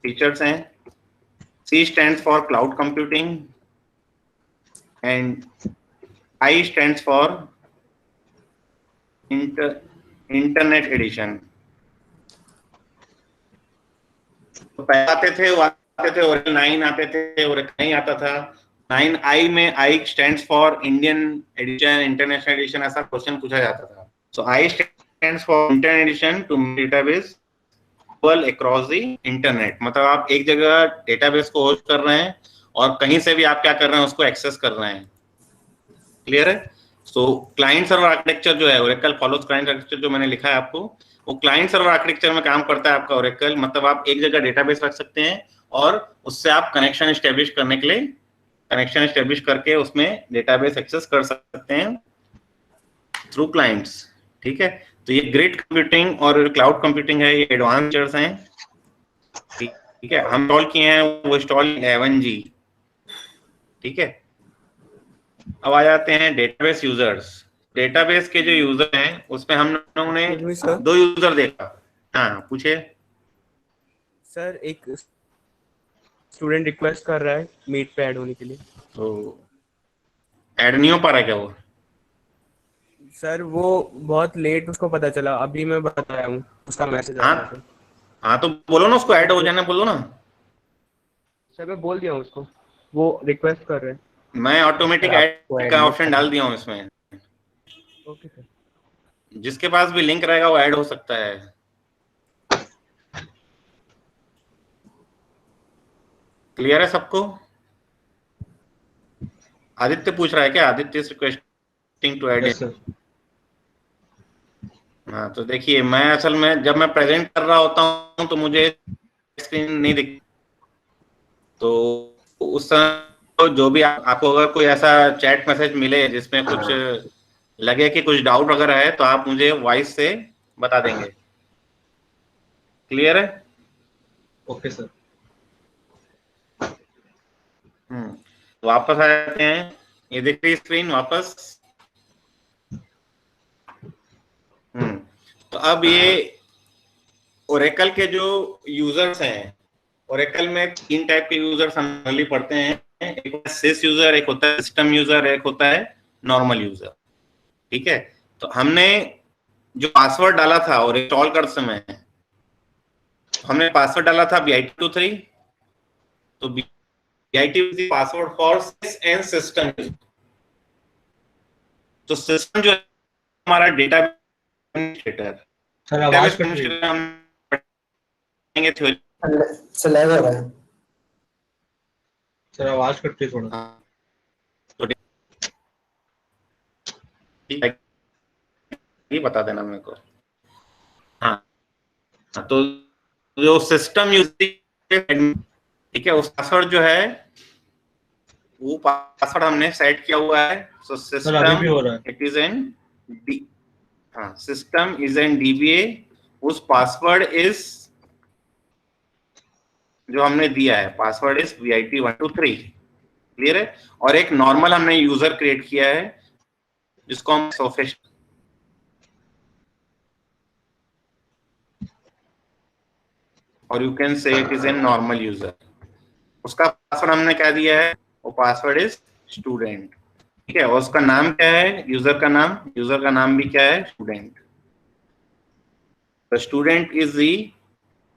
फीचर्स हैं। C stands for cloud computing and I stands for internet edition। तो पहले आते थे और 9 आते थे और नहीं आता था। 9i में I stands for Indian edition, international edition, ऐसा क्वेश्चन पूछा जाता था। So I stands for internet edition to database across the internet। मतलब आप एक जगह डेटाबेस को होस्ट कर रहे हैं और कहीं से भी आप क्या कर रहे हैं, उसको एक्सेस कर रहे हैं। क्लियर है? सो क्लाइंट सर्वर आर्किटेक्चर जो है ओरेकल फॉलोज क्लाइंट आर्किटेक्चर, जो मैंने लिखा है आपको, वो क्लाइंट सर्वर आर्किटेक्चर में काम करता है आपका ओरेकल। मतलब आप एक जगह डेटाबेस रख सकते हैं और उससे आप कनेक्शन एस्टेब्लिश करने के लिए कनेक्शन एस्टेब्लिश करके उसमें डेटाबेस एक्सेस कर सकते हैं थ्रू क्लाइंट्स। ठीक है, तो ये ग्रिड कंप्यूटिंग और क्लाउड कंप्यूटिंग है, ये एडवांस फीचर्स हैं। ठीक है, हम इंस्टॉल किए हैं, वो इंस्टॉल 11G। ठीक है, अब आ जाते हैं डेटाबेस यूजर्स। डेटाबेस के जो यूजर हैं उसमें हम लोगों ने दो यूजर देखा। हाँ पूछिए सर। एक स्टूडेंट रिक्वेस्ट कर रहा है मीट पे ऐड होने के लिए, तो ऐड नहीं हो पा रहा है क्या वो? सर वो बहुत लेट उसको पता चला, अभी मैं बताया हूँ, उसका मैसेज आया था। हाँ तो बोलो ना उसको ऐड हो जाने, बोलो ना। सर मैं बोल दिया हूँ उसको, वो रिक्वेस्ट कर रहे हैं। मैं ऑटोमेटिक ऐड का ऑप्शन डाल दिया हूँ इसमें। Okay sir. जिसके पास भी लिंक रहेगा वो ऐड हो सकता है। क्लियर है सबको? आदित्य पूछ रहा है क्या? Aditya is requesting to add. हाँ तो देखिए, मैं असल में जब मैं प्रेजेंट कर रहा होता हूँ तो मुझे स्क्रीन नहीं दिखती, तो उस समय तो जो भी आपको अगर कोई ऐसा चैट मैसेज मिले जिसमें कुछ लगे कि कुछ डाउट वगैरह है, तो आप मुझे वॉइस से बता देंगे। क्लियर है? Okay sir. वापस आ जाते हैं, ये दिख रही स्क्रीन वापस। तो अब ये ओरेकल के जो यूजर्स हैं, ओरेकल में 3 टाइप के यूजर्स हम जनरली पढ़ते हैं। एक होता है सिस यूजर, एक होता है सिस्टम यूजर, एक होता है नॉर्मल यूजर। ठीक है, तो हमने जो पासवर्ड डाला था और इंस्टॉल कर समय हमने पासवर्ड डाला था BIT23। तो BIT password for sys and system. तो सिस्टम जो है हमारा डेटा एडमिनिस्ट्रेटर। सर आवाज कट रही है। चला रहा है। सर आवाज कट रही है थोड़ा। तो ये बता देना मेरे को। हाँ तो जो सिस्टम यूजिंग, ठीक है, उस पासवर्ड जो है वो पासवर्ड हमने सेट किया हुआ है। सो सर अभी भी हो रहा है। System it is an system is an DBA। उस पासवर्ड इज जो हमने दिया है, पासवर्ड इज BIT123। क्लियर है? और एक नॉर्मल हमने यूजर क्रिएट किया है जिसको हम सोफिस्ट, और you can say it is an normal user. उसका पासवर्ड हमने क्या दिया है, वो पासवर्ड इज स्टूडेंट। ठीक है, और उसका नाम क्या है, यूजर का नाम भी क्या है, student. Student is the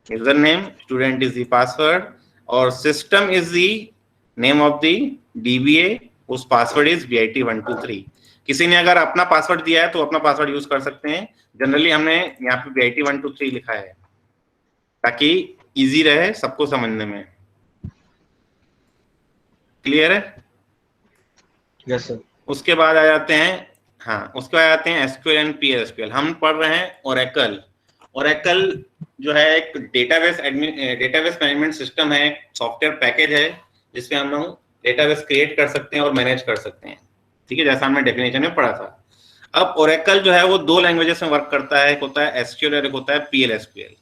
user name, student is the password, और system is the name of the DBA। उस पासवर्ड इज BIT123। किसी ने अगर अपना पासवर्ड दिया है तो अपना पासवर्ड यूज कर सकते हैं। जनरली हमने यहाँ पे BIT123 लिखा है ताकि इजी रहे सबको समझने में। क्लियर है? Yes sir. उसके बाद आ जाते हैं, हाँ उसके बाद आते हैं SQL एंड PSQL। हम पढ़ रहे हैं ओरेकल। ओरेकल जो है एक डेटाबेस मैनेजमेंट सिस्टम है, सॉफ्टवेयर पैकेज है जिसमें हम लोग डेटाबेस क्रिएट कर सकते हैं और मैनेज कर सकते हैं। ठीक है, जैसा हमने डेफिनेशन में पढ़ा था। अब ओरेकल जो है वो दो लैंग्वेजेस में वर्क करता है, एक होता है एसक्यूएल और एक होता है PL/SQL,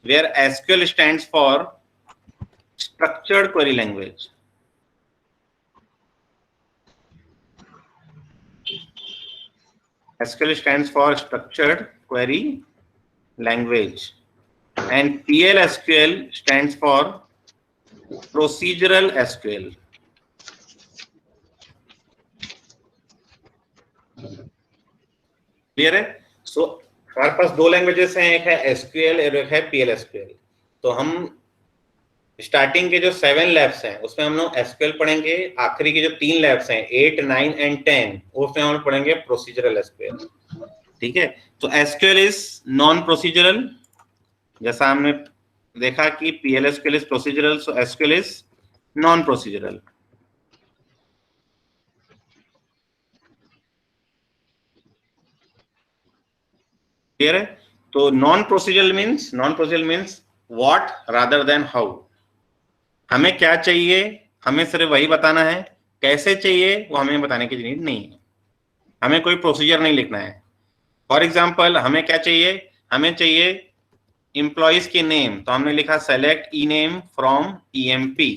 where SQL stands for structured query language. SQL stands for structured query language and PL/SQL stands for procedural SQL. Clear है? सो हमारे पास दो लैंग्वेजेस हैं, एक है SQL और एक है PL/SQL। तो हम स्टार्टिंग के जो 7 लैब्स हैं उसमें हम लोग SQL पढ़ेंगे, आखिरी के जो 3 लैब्स हैं 8, 9 एंड 10 उसमें हम पढ़ेंगे प्रोसीजरल SQL। ठीक है, तो SQL इज नॉन प्रोसीजरल, जैसा हमने देखा कि PL/SQL is procedural, so SQL is non procedural. Clear है? तो non procedural means what rather than how. हमें क्या चाहिए हमें सिर्फ वही बताना है, कैसे चाहिए वो हमें बताने की नीड नहीं है, हमें कोई प्रोसीजर नहीं लिखना है। फॉर एग्जाम्पल हमें क्या चाहिए, हमें चाहिए एम्प्लॉइज के नेम, तो हमने लिखा select E name from EMP।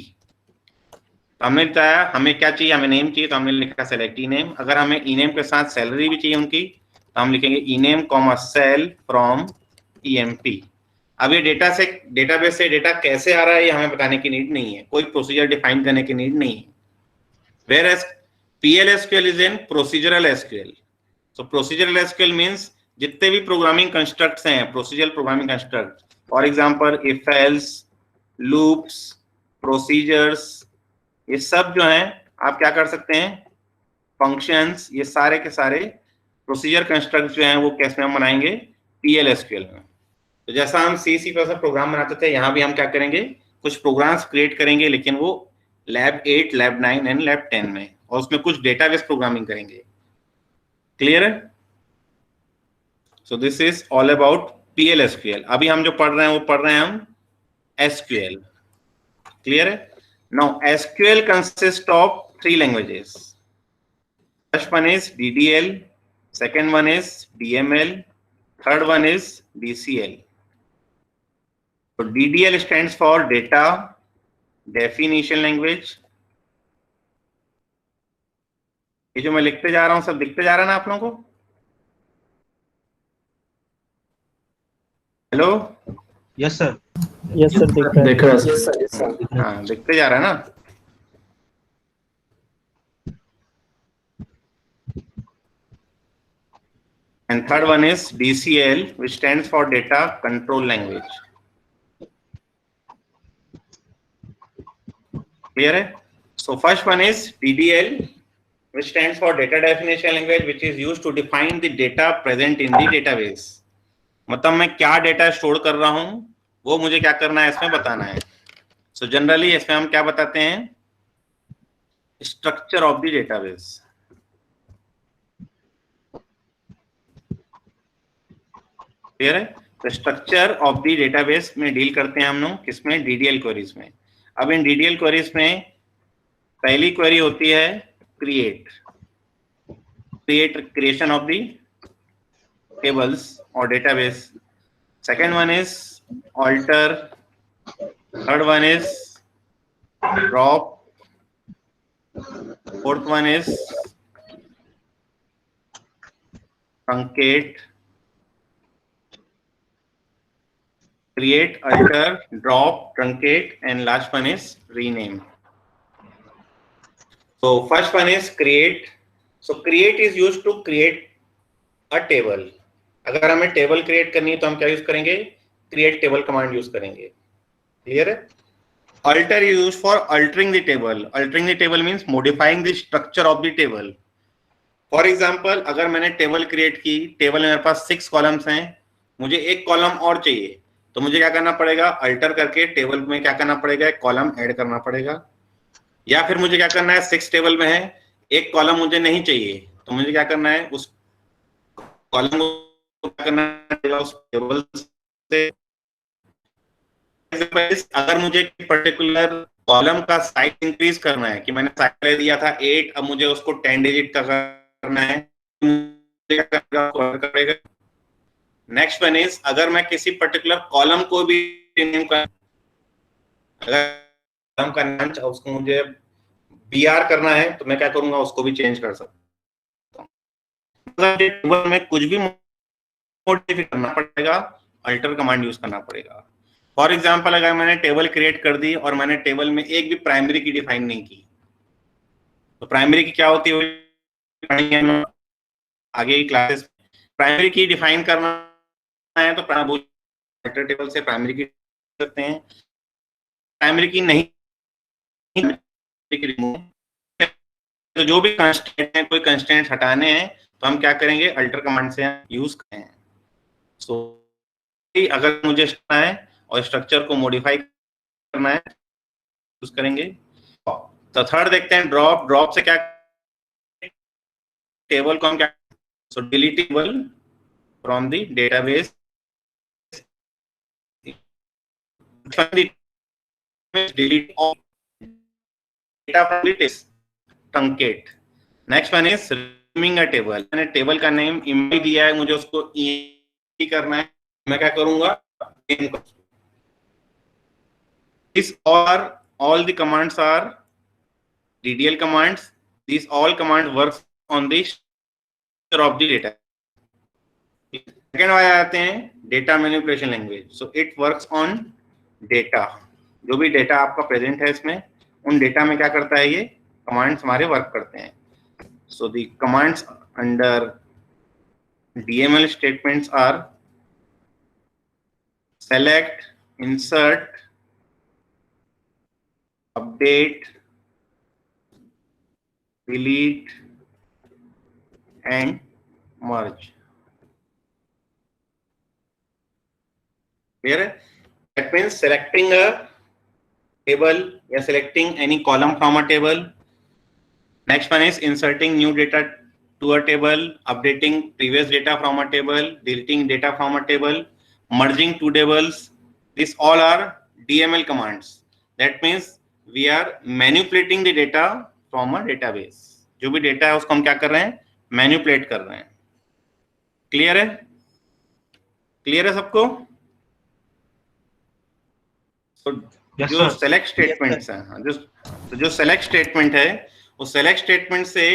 तो हमने बताया हमें क्या चाहिए, हमें नेम चाहिए तो हमने लिखा सेलेक्ट ई नेम। अगर हमें ई नेम के साथ सैलरी भी चाहिए उनकी तो हम लिखेंगे E name comma sal from EMP। अब ये डेटाबेस से डेटा कैसे आ रहा है ये हमें बताने की नीड नहीं है, कोई प्रोसीजर डिफाइन करने की नीड नहीं है। Whereas PL/SQL is in procedural SQL. So procedural SQL means जितने भी प्रोग्रामिंग कंस्ट्रक्ट्स हैं, procedural programming construct, for example if else, loops, procedures, ये सब जो हैं आप क्या कर सकते हैं, फंक्शंस, ये सारे के सारे प्रोसीजर कंस्ट्रक्ट जो हैं वो कैसे हम बनाएंगे, PL/SQL में। तो जैसा हम C++ प्रोग्राम बनाते थे, यहाँ भी हम क्या करेंगे, कुछ प्रोग्राम्स क्रिएट करेंगे, लेकिन वो लैब 8, लैब 9 एंड लैब 10 में, और उसमें कुछ डेटाबेस प्रोग्रामिंग करेंगे। क्लियर है? So this is all about PL/SQL। अभी हम जो पढ़ रहे हैं वो पढ़ रहे हैं हम SQL। क्लियर है? Now SQL consist of 3 languages. First one is DDL, second one is DML, third one is DCL। तो DDL stands for data definition language. ये जो मैं लिखते जा रहा हूं सब दिखते जा रहा है ना आप लोगों को? Hello, yes sir. Yes sir, दिख रहा है। देख रहा है Yes, sir. Yes, sir. हाँ दिखते जा रहा है ना? And third one is DCL, which stands for data control language. Clear है? So first one is DDL, which stands for data definition language, which is used to define the data present in the database. मतलब मैं क्या data store कर रहा हूं वो मुझे क्या करना है इसमें बताना है। So generally इसमें हम क्या बताते हैं, structure of the database. Clear है? तो स्ट्रक्चर ऑफ द डेटाबेस में डील करते हैं हम लोग किसमें, DDL क्वेरीज में। अब इन DDL क्वेरीज में पहली क्वेरी होती है क्रिएशन ऑफ द टेबल्स और database, second one is alter, third one is drop, fourth one is truncate, create, alter, drop, truncate, and last one is rename. So first one is create. So create is used to create a table. अगर हमें table create करनी है तो हम क्या use करेंगे, create table command use करेंगे। Clear है? alter is used for altering the table. Altering the table means modifying the structure of the table. For example, अगर मैंने टेबल क्रिएट की, टेबल में मेरे पास 6 कॉलम्स हैं, मुझे एक कॉलम और चाहिए, तो मुझे क्या करना पड़ेगा, अल्टर करके टेबल में क्या करना पड़ेगा, एक कॉलम ऐड करना पड़ेगा। या फिर मुझे क्या करना है, 6 टेबल में है, एक कॉलम मुझे नहीं चाहिए, तो मुझे क्या करना है, उस कॉलम को क्या करना पड़ेगा उस टेबल से। अगर मुझे पर्टिकुलर कॉलम का साइज इंक्रीज करना है कि मैंने साइज पहले दिया था 8, अब मुझे उसको 10 डिजिट का करना है, करेगा। नेक्स्ट वन इज, अगर मैं किसी पर्टिकुलर कॉलम को भी रिनेम कर, अगर कॉलम का नाम उसको मुझे BR करना है तो मैं क्या करूंगा, उसको भी चेंज कर सकता हूँ। टेबल में कुछ भी मॉडिफाई करना पड़ेगा, अल्टर कमांड यूज करना पड़ेगा। फॉर एग्जांपल, अगर मैंने टेबल क्रिएट कर दी और मैंने टेबल में एक भी प्राइमरी की डिफाइन नहीं की, तो प्राइमरी की क्या होती है आगे की क्लासेस। प्राइमरी की डिफाइन करना है तो अल्टर टेबल से प्राइमरी की करते हैं, प्राइमरी की नहीं तो जो भी कंस्ट्रेंट है, कोई कंस्ट्रेंट हटाने हैं तो हम क्या करेंगे, अल्टर कमांड से यूज करें। सो अगर मुझे है और स्ट्रक्चर को मॉडिफाई करना है यूज करेंगे। तो थर्ड देखते हैं, ड्रॉप। ड्रॉप से क्या, टेबल को हम क्या, so delete table from the database, delete all data from the test truncate. Next one is renaming a table. मैंने टेबल का नेम ईमेल दिया है, मुझे उसको ई करना है, मैं क्या करूंगा, These all the commands are DDL commands. These all commands works on the structure of the data. Second वाले आते हैं data manipulation language. So it works on data, जो भी डेटा आपका प्रेजेंट है इसमें, उन डेटा में क्या करता है, ये कमांड्स हमारे वर्क करते हैं। So the commands under DML statements are select, insert, update, delete and merge. Clear? That means selecting a table, you are selecting any column from a table. Next one is inserting new data to a table, updating previous data from a table, deleting data from a table, merging two tables. These all are DML commands. That means we are manipulating the data from a database. जो भी data है उसको हम क्या कर रहे हैं, manipulate कर रहे हैं। क्लियर है? क्लियर है सबको? जो सेलेक्ट स्टेटमेंट्स हैं, जो सेलेक्ट स्टेटमेंट है, उस सेलेक्ट स्टेटमेंट से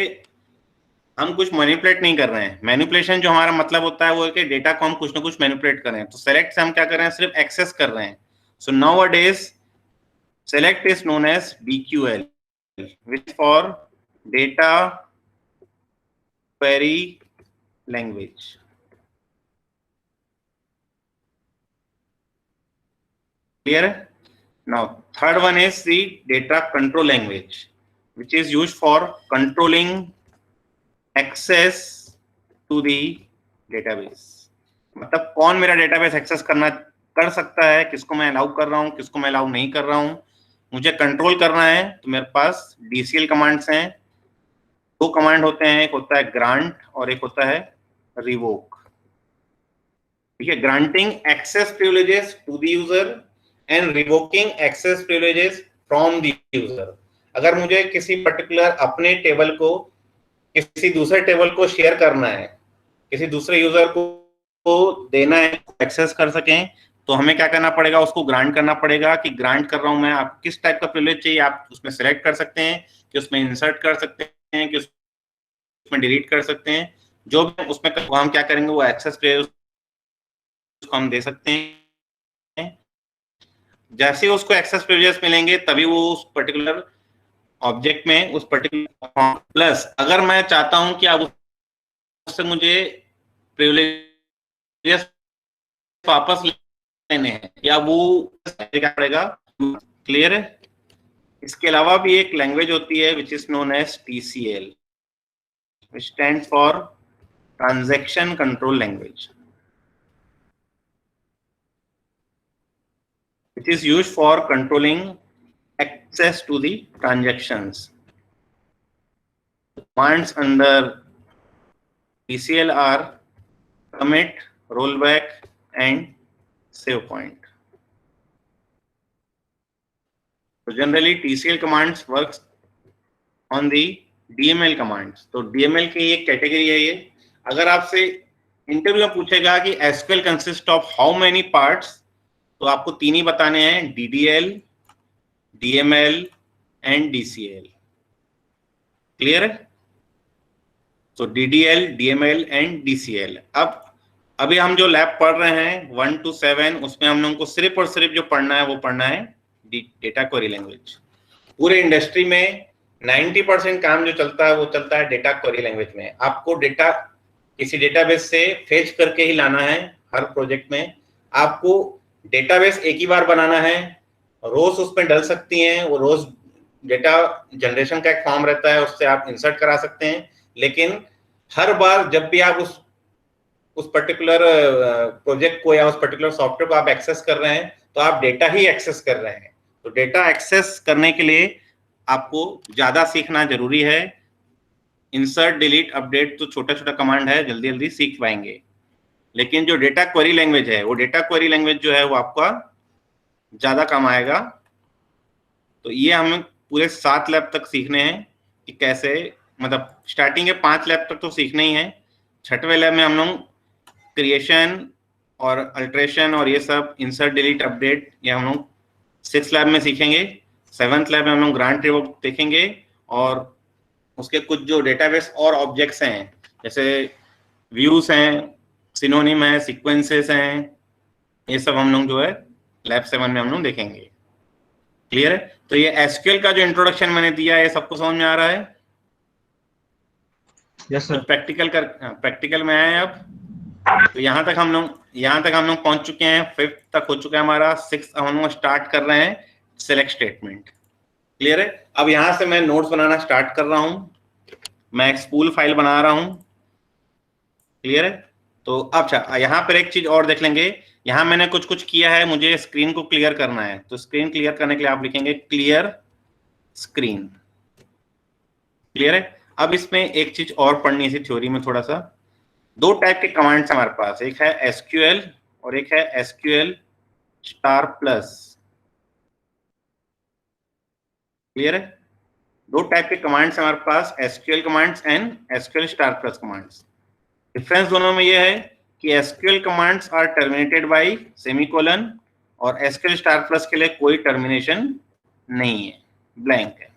हम कुछ मैनिपुलेट नहीं कर रहे हैं। मैनिपुलेशन जो हमारा मतलब होता है वो है कि डेटा को हम कुछ ना कुछ मैनिपुलेट कर रहे हैं। तो सेलेक्ट से हम क्या कर रहे हैं, सिर्फ एक्सेस कर रहे हैं। So nowadays select is known as DQL, which for data query language. Clear? Now third one is the data control language, which is used for controlling access to the database. मतलब कौन मेरा database access कर सकता है, किसको मैं allow कर रहा हूँ, किसको मैं अलाउ नहीं कर रहा हूँ, मुझे कंट्रोल करना है। तो मेरे पास DCL कमांड्स हैं। दो कमांड होते हैं, एक होता है ग्रांट और एक होता है रिवोक। ठीक है, granting access privileges to the user and revoking access privileges from the user. अगर मुझे किसी पर्टिकुलर अपने टेबल को किसी दूसरे टेबल को शेयर करना है, किसी दूसरे यूजर को देना है, एक्सेस कर सकें, तो हमें क्या करना पड़ेगा, उसको ग्रांट करना पड़ेगा कि ग्रांट कर रहा हूं मैं, आप किस टाइप का प्रिविलेज चाहिए आप उसमें सेलेक्ट कर सकते हैं, कि उसमें इंसर्ट कर सकते हैं, कि उसमें डिलीट कर सकते हैं। जो भी उसमें हम क्या करेंगे, वो एक्सेस प्रिविलेज उसको हम दे सकते हैं। जैसे उसको एक्सेस प्रिविलेज मिलेंगे तभी वो उस पर्टिकुलर ऑब्जेक्ट में, उस पर्टिकुलर प्लस अगर मैं चाहता हूं कि आप उससे मुझे प्रिविलेज वापस लेने हैं, या वो क्या पड़ेगा। क्लियर है? इसके अलावा भी एक लैंग्वेज होती है which is known as TCL, which stands for Transaction Control Language, which is used for controlling access to the transactions. Commands under TCL are commit, rollback and save point. तो generally TCL commands works on the DML commands. तो DML की एक category है ये। अगर आपसे interview में पूछेगा कि SQL consist of how many parts, तो आपको 3 ही बताने हैं, DDL, DML and DCL। Clear है? तो DDL, DML एंड DCL। अब अभी हम जो लैब पढ़ रहे हैं 1 to 7, उसमें हम लोगों को सिर्फ और सिर्फ जो पढ़ना है वो पढ़ना है डेटा क्वेरी लैंग्वेज। पूरे इंडस्ट्री में 90% काम जो चलता है वो चलता है डेटा क्वेरी लैंग्वेज में। आपको डेटा किसी डेटाबेस से फेच करके ही लाना है। हर प्रोजेक्ट में आपको डेटाबेस एक ही बार बनाना है। रोज उसमें डल सकती हैं, वो रोज डेटा जनरेशन का एक फॉर्म रहता है, उससे आप इंसर्ट करा सकते हैं। लेकिन हर बार जब भी आप उस पर्टिकुलर प्रोजेक्ट को या उस पर्टिकुलर सॉफ्टवेयर को आप एक्सेस कर रहे हैं, तो आप डेटा ही एक्सेस कर रहे हैं। तो डेटा एक्सेस करने के लिए आपको ज्यादा सीखना जरूरी है। इंसर्ट, डिलीट, अपडेट तो छोटा छोटा कमांड है, जल्दी जल्दी सीख पाएंगे। लेकिन जो डेटा क्वेरी लैंग्वेज है, वो डेटा क्वेरी लैंग्वेज जो है वो आपका ज्यादा काम आएगा। तो ये हमें पूरे 7 लैब तक सीखने हैं कि कैसे, मतलब स्टार्टिंग के 5 लैब तक तो सीखने ही है। 6वें लैब में हम लोग क्रिएशन और अल्ट्रेशन और ये सब, इंसर्ट, डिलीट, अपडेट, ये हम लोग 6th लैब में सीखेंगे। 7th लैब में हम लोग ग्रांट रिवोक देखेंगे और उसके कुछ जो डेटाबेस और ऑब्जेक्ट्स हैं, जैसे व्यूज हैं, सिनोनिम है, सीक्वेंसेस हैं, ये सब हम लोग जो है लैब 7 में हम लोग देखेंगे। क्लियर है? तो ये एसक्यूएल का जो इंट्रोडक्शन मैंने दिया है, सबको समझ में आ रहा है? Yes sir. प्रैक्टिकल में आए अब। तो यहाँ तक हम लोग पहुंच चुके हैं। 5th तक हो चुका है हमारा। 6th हम लोग स्टार्ट कर रहे हैं सेलेक्ट स्टेटमेंट। क्लियर है? अब यहाँ से मैं नोट्स बनाना स्टार्ट कर रहा हूँ। मैं एक स्पूल फाइल बना रहा हूँ। क्लियर है? तो अच्छा, यहाँ पर एक चीज और देख लेंगे। यहाँ मैंने कुछ किया है, मुझे स्क्रीन को क्लियर करना है। तो स्क्रीन क्लियर करने के लिए आप लिखेंगे क्लियर स्क्रीन। क्लियर है? अब इसमें एक चीज और पढ़नी थी थ्योरी में थोड़ा सा। 2 टाइप के कमांड्स हमारे पास, एक है एसक्यूएल और एक है एसक्यूएल स्टार प्लस। क्लियर है? 2 टाइप के कमांड्स हमारे पास, SQL commands and SQL star plus commands. Difference दोनों में यह है कि SQL commands are terminated by semicolon और एसक्यूएल स्टार प्लस के लिए कोई टर्मिनेशन नहीं है, ब्लैंक है।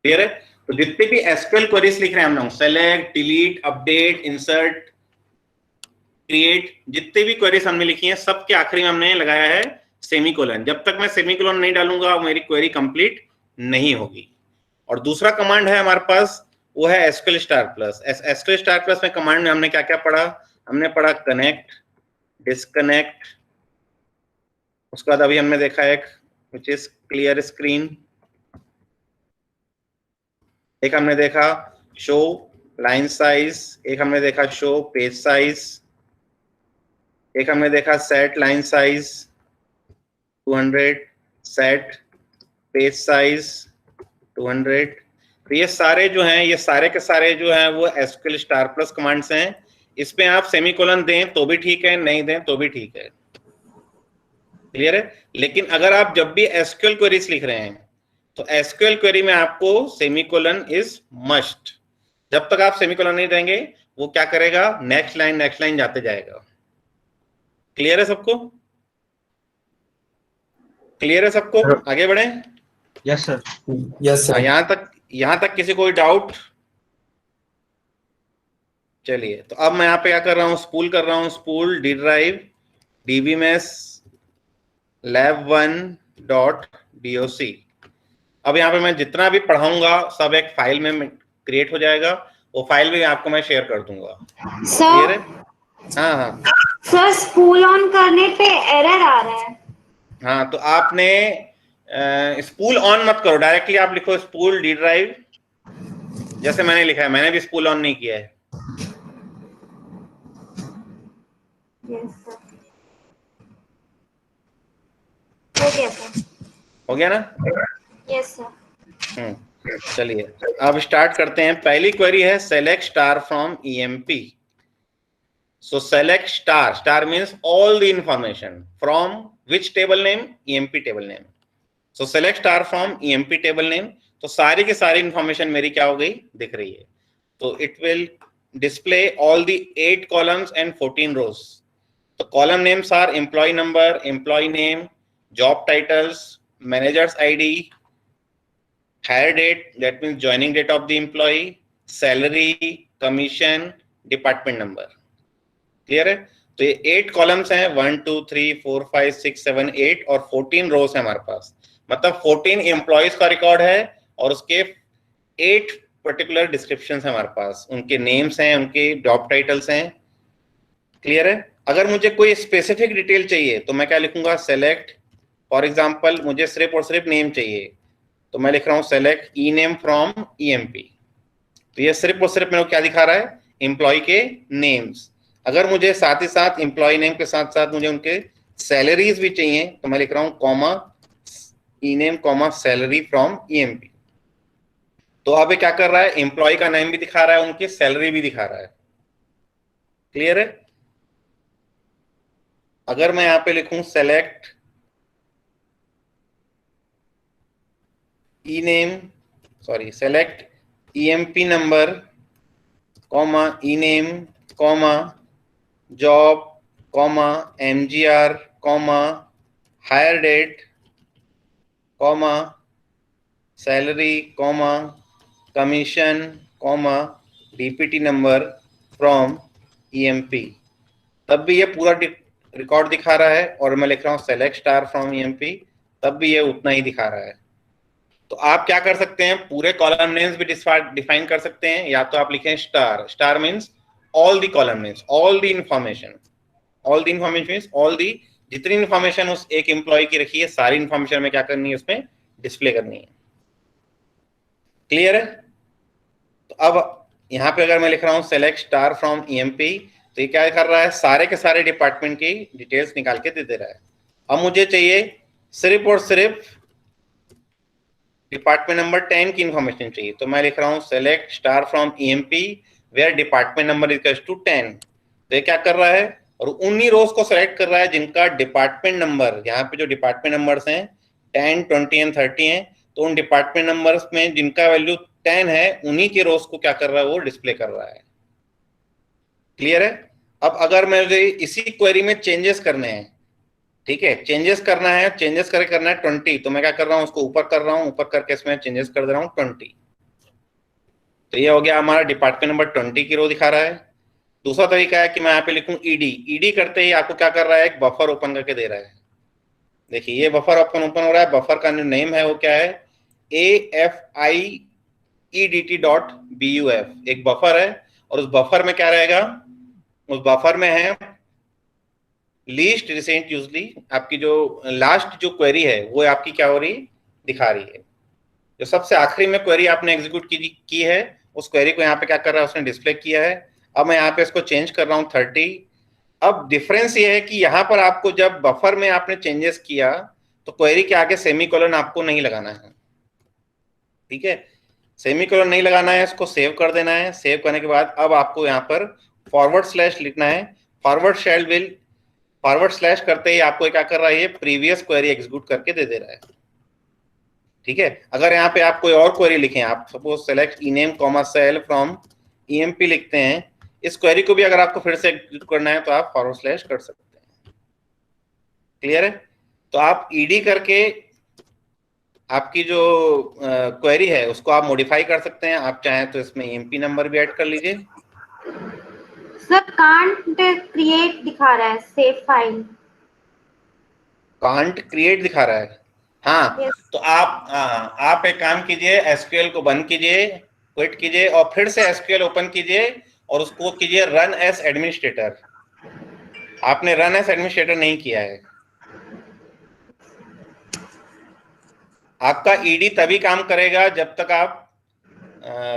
क्लियर है? तो जितने भी एसक्यूएल क्वेरीज लिख रहे हैं हम लोग, select, delete, update, insert, create, जितने भी क्वेरीज हमने लिखी हैं, सबके आखिरी में हमने लगाया है सेमीकोलन। जब तक मैं सेमीकोलन नहीं डालूंगा मेरी क्वेरी कंप्लीट नहीं होगी। और दूसरा कमांड है हमारे पास, वो है SQL star plus. SQL star plus में कमांड में हमने क्या क्या पढ़ा? हमने पढ़ा कनेक्ट, डिस्कनेक्ट, उसके बाद अभी हमने देखा एक विच इज क्लियर स्क्रीन, एक हमने देखा शो लाइन साइज, एक हमने देखा शो पेज साइज, एक हमने देखा set line size 200, set page size 200। तो ये सारे जो हैं, ये सारे के सारे जो हैं वो एसक्यूएल स्टार प्लस कमांड्स हैं। इसमें आप सेमीकोलन दें तो भी ठीक है, नहीं दें तो भी ठीक है। क्लियर है? लेकिन अगर आप जब भी एसक्यूएल क्वेरीज लिख रहे हैं तो एसक्यूएल क्वेरी में आपको सेमीकोलन इज मस्ट। जब तक आप सेमीकोलन नहीं देंगे वो क्या करेगा? नेक्स्ट लाइन जाते जाएगा। क्लियर है सबको? क्लियर है सबको? आगे बढ़े। Yes sir. Yes sir. यहां तक किसी कोई डाउट? चलिए, तो अब मैं यहाँ पे क्या कर रहा हूँ? स्पूल कर रहा हूँ। Spool D drive dbms lab1.doc। अब यहाँ पे मैं जितना भी पढ़ाऊंगा सब एक फाइल में क्रिएट हो जाएगा। वो फाइल भी आपको मैं शेयर कर दूंगा। सर, हाँ सर स्पूल ऑन करने पे एरर आ रहा है। हाँ, तो आपने स्पूल ऑन मत करो, डायरेक्टली आप लिखो स्पूल डी ड्राइव, जैसे मैंने लिखा है। मैंने भी स्पूल ऑन नहीं किया है। यस सर, हो गया सर। हो गया ना? Yes sir. चलिए अब स्टार्ट करते हैं। पहली क्वेरी है select star from EMP। So select star means all the information from which table name? EMP table name. So select star from EMP table name, तो सारी की सारी इंफॉर्मेशन मेरी क्या हो गई, दिख रही है। तो it will display all the 8 columns and 14 rows. तो column names are employee number, employee name, job titles, managers ID, hire date that means joining date of the employee, salary, commission, department number. Clear है? तो ये 8 columns हैं, 1 2 3 4 5 6 7 8 और 14 रोज है हमारे पास, मतलब 14 employees का रिकॉर्ड है और उसके 8 पर्टिकुलर डिस्क्रिप्शंस हैं हमारे पास, उनके नेम्स हैं, उनके जॉब टाइटल्स हैं। क्लियर है? अगर मुझे कोई स्पेसिफिक डिटेल चाहिए तो मैं क्या लिखूंगा, सेलेक्ट, फॉर एग्जांपल मुझे सिर्फ और सिर्फ नेम चाहिए तो मैं लिख रहा हूं select E name from EMP. तो ये सिर्फ और सिर्फ मेरे को क्या दिखा रहा है, एम्प्लॉय के नेम्स। अगर मुझे साथ ही साथ एम्प्लॉय नेम के साथ साथ मुझे उनके सैलरीज भी चाहिए तो मैं लिख रहा हूं comma E name comma salary from EMP. तो अब ये क्या कर रहा है, एम्प्लॉय का नेम भी दिखा रहा है, उनकी सैलरी भी दिखा रहा है। क्लियर है? अगर मैं यहां पे लिखूं select E name, sorry select EMP number comma E name comma job comma MGR comma hire date comma salary comma commission comma DPT number from EMP, तब भी ये पूरा रिकॉर्ड दिखा रहा है। और मैं लिख रहा हूँ सेलेक्ट स्टार फ्रॉम ईएमपी, तब भी ये उतना ही दिखा रहा है। तो आप क्या कर सकते हैं, पूरे कॉलम नेम्स भी डिफाइन कर सकते हैं, या तो आप लिखें star, star means all the column names, all the information, all the information means all the, जितनी इंफॉर्मेशन उस एक एम्प्लॉय की रखी है सारी इंफॉर्मेशन में क्या करनी है, उसमें डिस्प्ले करनी है। क्लियर है? तो अब यहाँ पे अगर मैं लिख रहा हूँ सेलेक्ट स्टार फ्रॉम ईएमपी, तो ये क्या कर रहा है, सारे के सारे डिपार्टमेंट की डिटेल्स निकाल के दे रहा है। अब मुझे चाहिए सिर्फ और सिर्फ डिपार्टमेंट नंबर 10 की इंफॉर्मेशन चाहिए, तो मैं लिख रहा हूँ select star from EMP where department number equals to 10। तो ये क्या कर रहा है, और उन्हीं रोज को सेलेक्ट कर रहा है जिनका डिपार्टमेंट नंबर, यहाँ पे जो डिपार्टमेंट नंबर्स हैं 10, 20 एंड 30 हैं, तो उन डिपार्टमेंट नंबर्स में जिनका वैल्यू 10 है उन्हीं के रोज को क्या कर रहा है, वो डिस्प्ले कर रहा है। क्लियर है? अब अगर मुझे इसी क्वेरी में चेंजेस करने हैं, ठीक है, चेंजेस करना है, चेंजेस करना है 20, तो मैं क्या कर रहा हूं, उसको ऊपर कर रहा हूं, ऊपर करके इसमें चेंजेस कर दे रहा हूं 20। तो ये हो गया हमारा डिपार्टमेंट नंबर 20 की रो दिखा रहा है। दूसरा तरीका है कि मैं यहाँ पे लिखूं ईडी, ईडी करते ही आपको क्या कर रहा है, एक बफर ओपन करके दे रहा है। देखिए ये बफर ओपन हो रहा है, बफर का जो नेम है वो क्या है, AFIEDT.BUF, एक बफर है, और उस बफर में क्या रहेगा, उस बफर में है लीस्ट रिसेंट, यूजली आपकी जो लास्ट जो क्वेरी है वो आपकी क्या हो रही, दिखा रही है। जो सबसे आखिरी में क्वेरी आपने एग्जीक्यूट की है उस क्वेरी को यहाँ पे क्या कर रहा है, उसने डिस्प्ले किया है। अब मैं यहाँ पे इसको चेंज कर रहा हूँ 30। अब डिफरेंस ये है कि यहाँ पर आपको जब बफर में आपने चेंजेस किया तो क्वेरी के आगे सेमीकोलन आपको नहीं लगाना है, ठीक है, सेमीकोलन नहीं लगाना है, इसको सेव कर देना है। सेव करने के बाद अब आपको यहाँ पर फॉरवर्ड स्लैश लिखना है, फॉरवर्ड स्लैश करते ही आपको क्या कर रहा है, ये प्रीवियस क्वेरी एग्जीक्यूट करके दे रहा है। ठीक है, अगर यहाँ पे आप कोई और क्वेरी लिखें, आप suppose select ename comma sal from EMP लिखते हैं, इस क्वेरी को भी अगर आपको फिर से एग्जीक्यूट करना है तो आप फॉरवर्ड स्लैश कर सकते हैं। क्लियर है? तो आप ईडी करके आपकी जो क्वेरी है उसको आप मॉडिफाई कर सकते हैं। आप चाहें तो इसमें ईएमपी नंबर भी ऐड कर लीजिए। सर कांट क्रिएट दिखा रहा है, सेव फाइल कांट क्रिएट दिखा रहा है। हाँ Yes. तो आप एक काम कीजिए, एसक्यूएल को बंद कीजिए, क्विट कीजिए और फिर से एसक्यूएल ओपन कीजिए और उसको कीजिए रन एज एडमिनिस्ट्रेटर। आपने रन एज एडमिनिस्ट्रेटर नहीं किया है। आपका ईडी तभी काम करेगा जब तक आप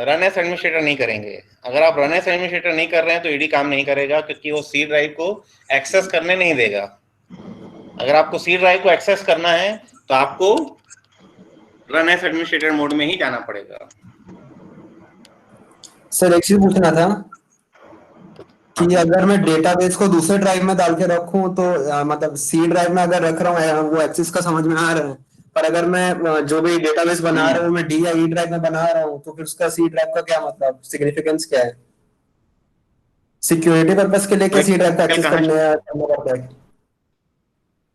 रन एज एडमिनिस्ट्रेटर नहीं करेंगे। अगर आप रन एज एडमिनिस्ट्रेटर नहीं कर रहे हैं तो ईडी काम नहीं करेगा, क्योंकि वो सी ड्राइव को एक्सेस करने नहीं देगा। अगर आपको सी ड्राइव को एक्सेस करना है तो आपको रन एज एडमिनिस्ट्रेटर मोड में ही जाना पड़ेगा। सर एक चीज पूछना था कि अगर मैं डेटाबेस को दूसरे ड्राइव में डाल के रखूं तो मतलब सी ड्राइव में अगर रख रहा हूँ वो एक्सेस का समझ में आ रहा है, पर अगर मैं जो भी डेटाबेस बना रहा हूँ मैं डी या ई ड्राइव में बना रहा हूँ तो फिर उसका सी ड्राइव का क्या मतलब सिग्निफिकेंस क्या है? सिक्योरिटी पर्पस के लिए क्या सी ड्राइव का एक्सेस करना पड़ता है?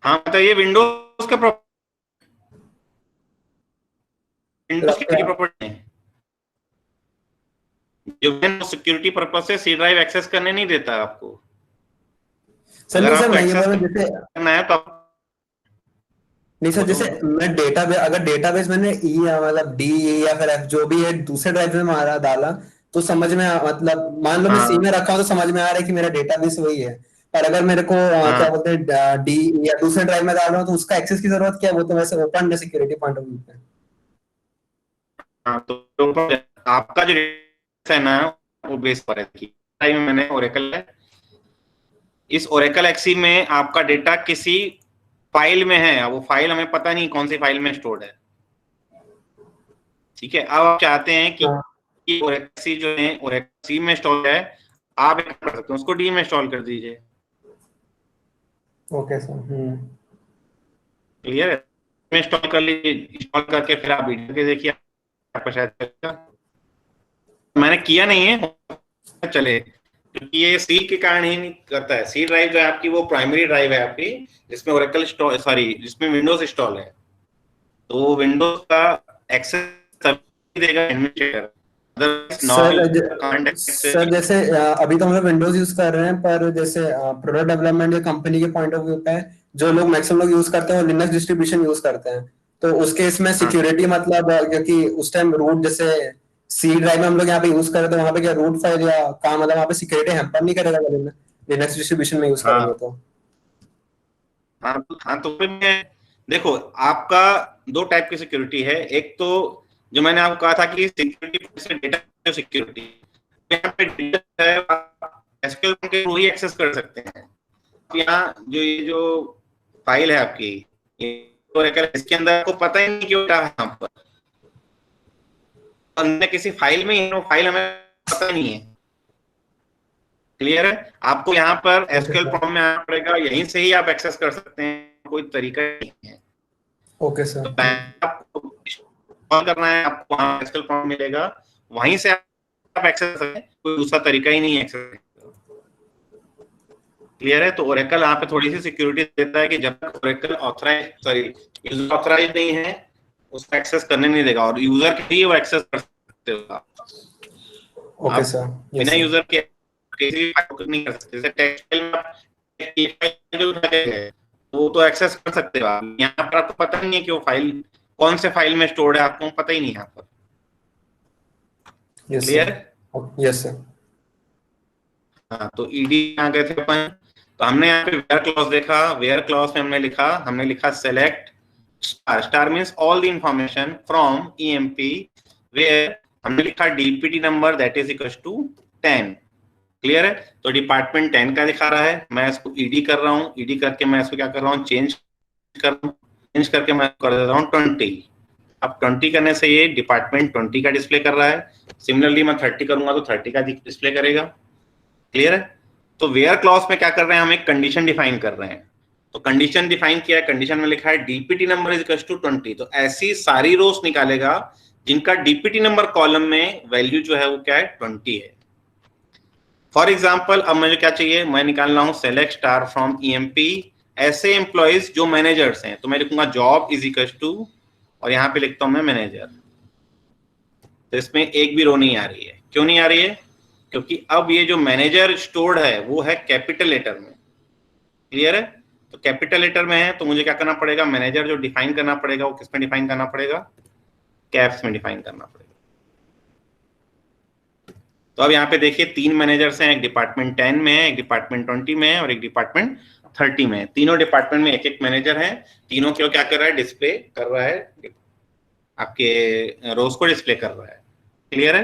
हाँ तो ये विंडोज का विंडोज की प्रॉपर्टी है जो सिक्योरिटी पर्पस से सी ड्राइव एक्सेस करने नहीं देता आपको। सर अगर नहीं सर आपको मैं ये एक्सेस बोल रहा हूं, जैसे करना है तो नहीं सर जैसे मैं डेटाबेस अगर डेटाबेस मैंने ई या मतलब डी या फिर एफ जो भी है दूसरे ड्राइव में मारा डाला तो समझ में मतलब मान लो मैं सी हाँ में रखा हूँ तो समझ में आ रहा है कि मेरा डेटाबेस वही है। पर अगर मेरे को हाँ क्या बोलते हैं डी या दूसरे ड्राइव में डाल रहा हूँ तो उसका एक्सेस की जरूरत क्या है? वो तो वैसे ओपन है सिक्योरिटी पॉइंट ऑफ व्यू पे। हाँ तो आपका जो डेटा है ना वो बेस पर है कि मैंने ओरेकल है, इस ओरेकल एक्सी में आपका डेटा किसी फाइल में है, वो फाइल हमें पता नहीं कौन सी फाइल में स्टोर्ड है। ठीक है, अब आप चाहते हैं कि ओरेक्सी जो है ओरेक्सी में इंस्टॉल है, आप एक कर सकते हैं उसको डी में इंस्टॉल कर दीजिए। ओके सर क्लियर है? में इंस्टॉल कर लीजिए, इंस्टॉल करके फिर आप वीडियो के देखिए आपको शायद चलेगा। मैंने किया नहीं है चले क्योंकि ये सी के कारण ही नहीं करता है। सी ड्राइव जो है आपकी वो प्राइमरी ड्राइव है आपकी जिसमें ओरेकल जिसमें विंडोज इंस्टॉल है, तो विंडोज का एक्सेस तभी देगा एडमिनिस्ट्रेटर। सर जैसे अभी तो हम लोग विंडोज यूज कर रहे हैं पर जैसे प्रोडक्ट डेवलपमेंट या कंपनी के पॉइंट ऑफ व्यू पे जो लोग मैक्सिमम लोग यूज करते हैं वो लिनक्स डिस्ट्रीब्यूशन यूज करते हैं, तो उसके इसमें सिक्योरिटी मतलब क्योंकि उस टाइम रूट जैसे सी ड्राइव में हम लोग यहाँ पे यूज कर रहे थे वहां पे क्या रूट फाइल या काम मतलब वहाँ पे सिक्योरिटी हैम्पर नहीं करेगा लिनक्स डिस्ट्रीब्यूशन में यूज करेंगे तो? हाँ तो फिर देखो आपका दो टाइप की सिक्योरिटी है। एक तो जो मैंने आपको कहा था कि सिक्योरिटी से डेटा सिक्योरिटी यहाँ पे डेटा है एसक्यूएल के थ्रू ही एक्सेस कर सकते हैं। यहाँ जो ये जो फाइल है आपकी इसके अंदर आपको पता ही नहीं क्यों क्या है यहाँ पर अंदर किसी फाइल में वो फाइल हमें पता नहीं है। क्लियर है? आपको यहाँ पर एसक्यूएल फॉर्म में आना पड़ेगा, यहीं से ही आप एक्सेस कर सकते हैं, कोई तरीका नहीं है। ओके सर आपको कॉल करना है, आपको वहां एसक्यूएल फॉर्म मिलेगा, वहीं से आप एक्सेस कर सकते हैं, कोई दूसरा तरीका ही नहीं है एक्सेस। क्लियर है? तो ओरेकल यहाँ पे थोड़ी सी सिक्योरिटी देता है कि जब तक ओरेकल यूजर ऑथराइज नहीं है उसको एक्सेस करने नहीं देगा, और यूजर के लिए वो एक्सेस कर सकते हो। ओके सर बिना यूजर के किसी भी फाइल नहीं कर सकते। जैसे टेक्स्ट फाइल जो है वो तो एक्सेस कर सकते हो आप, यहाँ पर आपको पता नहीं है कि वो फाइल कौन से फाइल में स्टोर्ड है, आपको पता ही नहीं यहाँ पर। क्लियर? Yes sir. हाँ तो ईडी यहाँ गए थे अपन, तो हमने यहाँ पे वेयर क्लॉज देखा। वेयर क्लॉज में हमने लिखा select star means all the information from EMP where हमने लिखा DPT number that is equal to 10। Clear है? तो डिपार्टमेंट 10 का दिखा रहा है, मैं इसको ईडी कर रहा हूँ, ईडी करके मैं इसको क्या कर रहा हूँ चेंज करके मैं कर देता हूँ 20। अब 20 करने से ये डिपार्टमेंट 20 का डिस्प्ले कर रहा है। सिमिलरली मैं 30 करूंगा तो 30 का डिस्प्ले करेगा। क्लियर है? तो वेयर क्लॉज में क्या कर रहे हैं, हम एक कंडीशन डिफाइन कर रहे हैं। तो कंडीशन डिफाइन किया है, कंडीशन में लिखा है DPT number is equal to 20। तो ऐसी सारी रोज निकालेगा जिनका डीपीटी नंबर कॉलम में वैल्यू जो है वो क्या है 20 है। फॉर एग्जाम्पल अब मुझे क्या चाहिए, मैं निकाल रहा हूँ सेलेक्ट स्टार फ्रॉम ईएमपी ऐसे एम्प्लॉयज जो मैनेजर्स हैं, तो मैं लिखूंगा जॉब इज इक्वल टू और यहाँ पे लिखता हूँ मैं मैनेजर। तो इसमें एक भी रो नहीं आ रही है। क्यों नहीं आ रही है? क्योंकि अब ये जो मैनेजर स्टोर्ड है वो है कैपिटल लेटर में। क्लियर है? तो कैपिटल लेटर में है तो मुझे क्या करना पड़ेगा, मैनेजर जो डिफाइन करना पड़ेगा वो किस में डिफाइन करना पड़ेगा, कैप्स में डिफाइन करना पड़ेगा। तो अब यहाँ पे देखिए 3 मैनेजर्स हैं, एक डिपार्टमेंट 10 में है, एक डिपार्टमेंट 20 में है और एक डिपार्टमेंट 30 में है। तीनों डिपार्टमेंट में एक एक मैनेजर है, तीनों क्यों क्या कर रहा है, डिस्प्ले कर रहा है, आपके रोज को डिस्प्ले कर रहा है। क्लियर है?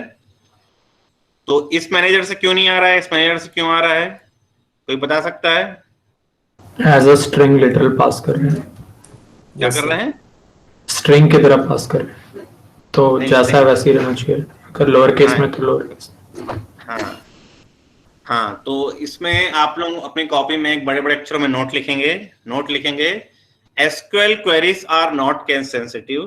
तो इस मैनेजर से क्यों नहीं आ रहा है, इस मैनेजर से क्यों आ रहा है, कोई बता सकता है? एज अ स्ट्रिंग लिटरल पास कर रहे हैं। क्या कर रहे हैं? स्ट्रिंग की तरह पास कर रहे हैं, तो जैसा है वैसे ही रहना चाहिए। अगर लोअर केस में तो लोअर केस। हाँ तो इसमें आप लोग अपनी कॉपी में एक बड़े बड़े अक्षरों में नोट लिखेंगे SQL queries are not case sensitive.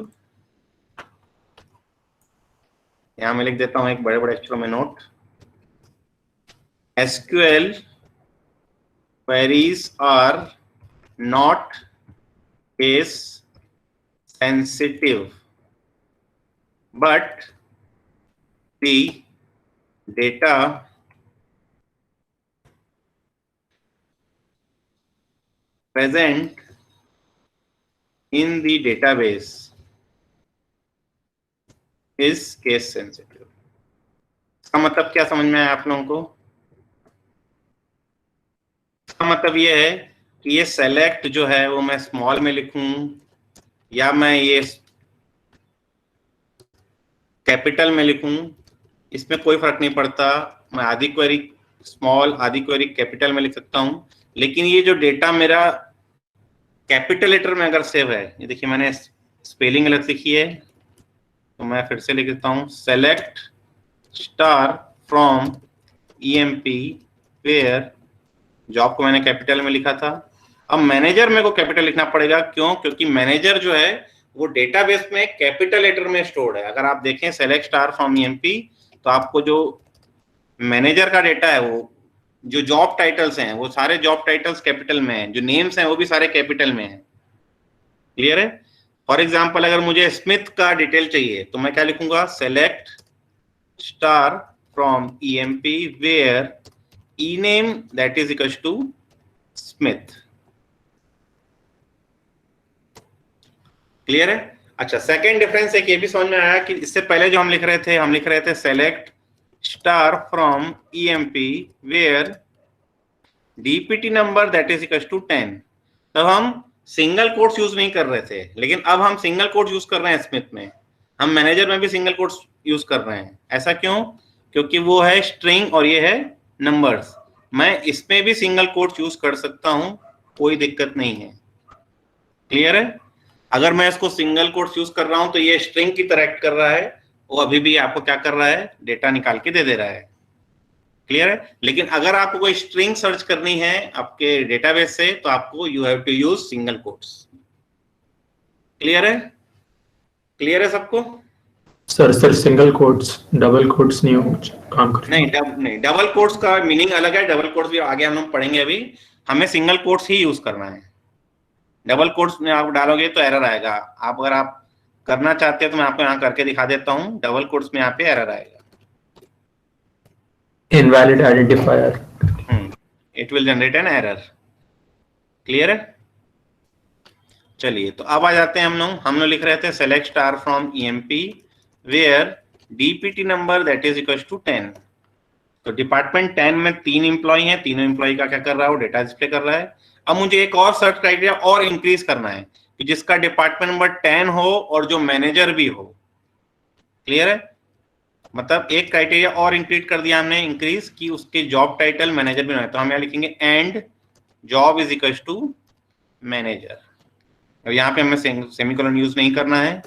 यहां मैं लिख देता हूं एक बड़े बड़े अक्षरों में note. SQL queries are not case sensitive, but the data present in the database is case sensitive. इसका मतलब क्या समझ में आया आप लोगों को? इसका मतलब ये है कि ये सेलेक्ट जो है वो मैं स्मॉल में लिखूं या मैं ये कैपिटल में लिखूं, इसमें कोई फर्क नहीं पड़ता. मैं आधी क्वेरी स्मॉल, आधी क्वेरी कैपिटल में लिख सकता हूं. लेकिन ये जो डेटा मेरा कैपिटल लेटर में अगर सेव है, ये देखिए मैंने स्पेलिंग गलत लिखी है, तो मैं फिर से लिख देता हूं. Select star from EMP where, job को मैंने कैपिटल में लिखा था. अब मैनेजर मेरे को कैपिटल लिखना पड़ेगा. क्यों? क्योंकि मैनेजर जो है वो डेटाबेस में कैपिटल लेटर में स्टोर्ड है. अगर आप देखें सेलेक्ट स्टार फ्रॉम EMP, तो आपको जो मैनेजर का डेटा है, वो जो जॉब टाइटल्स हैं वो सारे जॉब टाइटल्स कैपिटल में हैं, जो नेम्स हैं वो भी सारे कैपिटल में हैं. क्लियर है? फॉर एग्जांपल अगर मुझे स्मिथ का डिटेल चाहिए तो मैं क्या लिखूंगा? Select star from EMP where E name that is equal to Smith. Clear है? अच्छा, सेकेंड डिफरेंस एक ये भी समझ में आया कि इससे पहले जो हम लिख रहे थे select star from EMP where DPT number that is equal to 10. तब हम सिंगल कोट्स यूज नहीं कर रहे थे, लेकिन अब हम सिंगल कोट्स यूज कर रहे हैं स्मिथ में. हम मैनेजर में भी सिंगल कोट्स यूज कर रहे हैं. ऐसा क्यों? क्योंकि वो है स्ट्रिंग और ये है नंबर्स. मैं इसमें भी सिंगल कोट्स यूज कर सकता हूं, कोई दिक्कत नहीं है. क्लियर है? अगर मैं इसको सिंगल कोट्स यूज कर रहा हूं तो ये स्ट्रिंग की तरह एक्ट कर रहा है, वो अभी भी आपको क्या कर रहा है? डेटा निकाल के दे रहा है. क्लियर है? लेकिन अगर आपको कोई स्ट्रिंग सर्च करनी है आपके डेटाबेस से, तो आपको you have to use single quotes. Clear है? क्लियर है सबको? Sir single quotes, double quotes नहीं हो काम कर. नहीं, डबल कोट्स का मीनिंग अलग है. डबल कोट्स भी आगे हम लोग पढ़ेंगे. अभी हमें सिंगल कोट्स ही यूज करना है. डबल कोट्स में आप डालोगे तो एरर आएगा. आप अगर आप करना चाहते हैं तो मैं आपको यहाँ करके दिखा देता हूँ. डबल कोट्स में यहाँ पे एरर आएगा. Invalid identifier. It will generate an error. Clear है? चलिए, तो अब आ जाते हैं हम लोग लिख रहे थे select star from EMP where DPT number that is equal to 10. तो डिपार्टमेंट 10 में 3 एम्प्लॉय हैं. तीनों एम्प्लॉय का क्या कर रहा है? वो डेटा डिस्प्ले कर रहा है. अब मुझे एक और सर्च क्राइटेरिया और इंक्रीज करना है कि जिसका डिपार्टमेंट नंबर 10 हो और जो मैनेजर भी हो. क्लियर है? मतलब एक क्राइटेरिया और इंक्रीज कर दिया हमने, इंक्रीज की उसके जॉब टाइटल मैनेजर भी ना. तो हम यहाँ लिखेंगे and job is equal to manager. अब यहाँ पे हमें सेमीकोलन यूज नहीं करना है.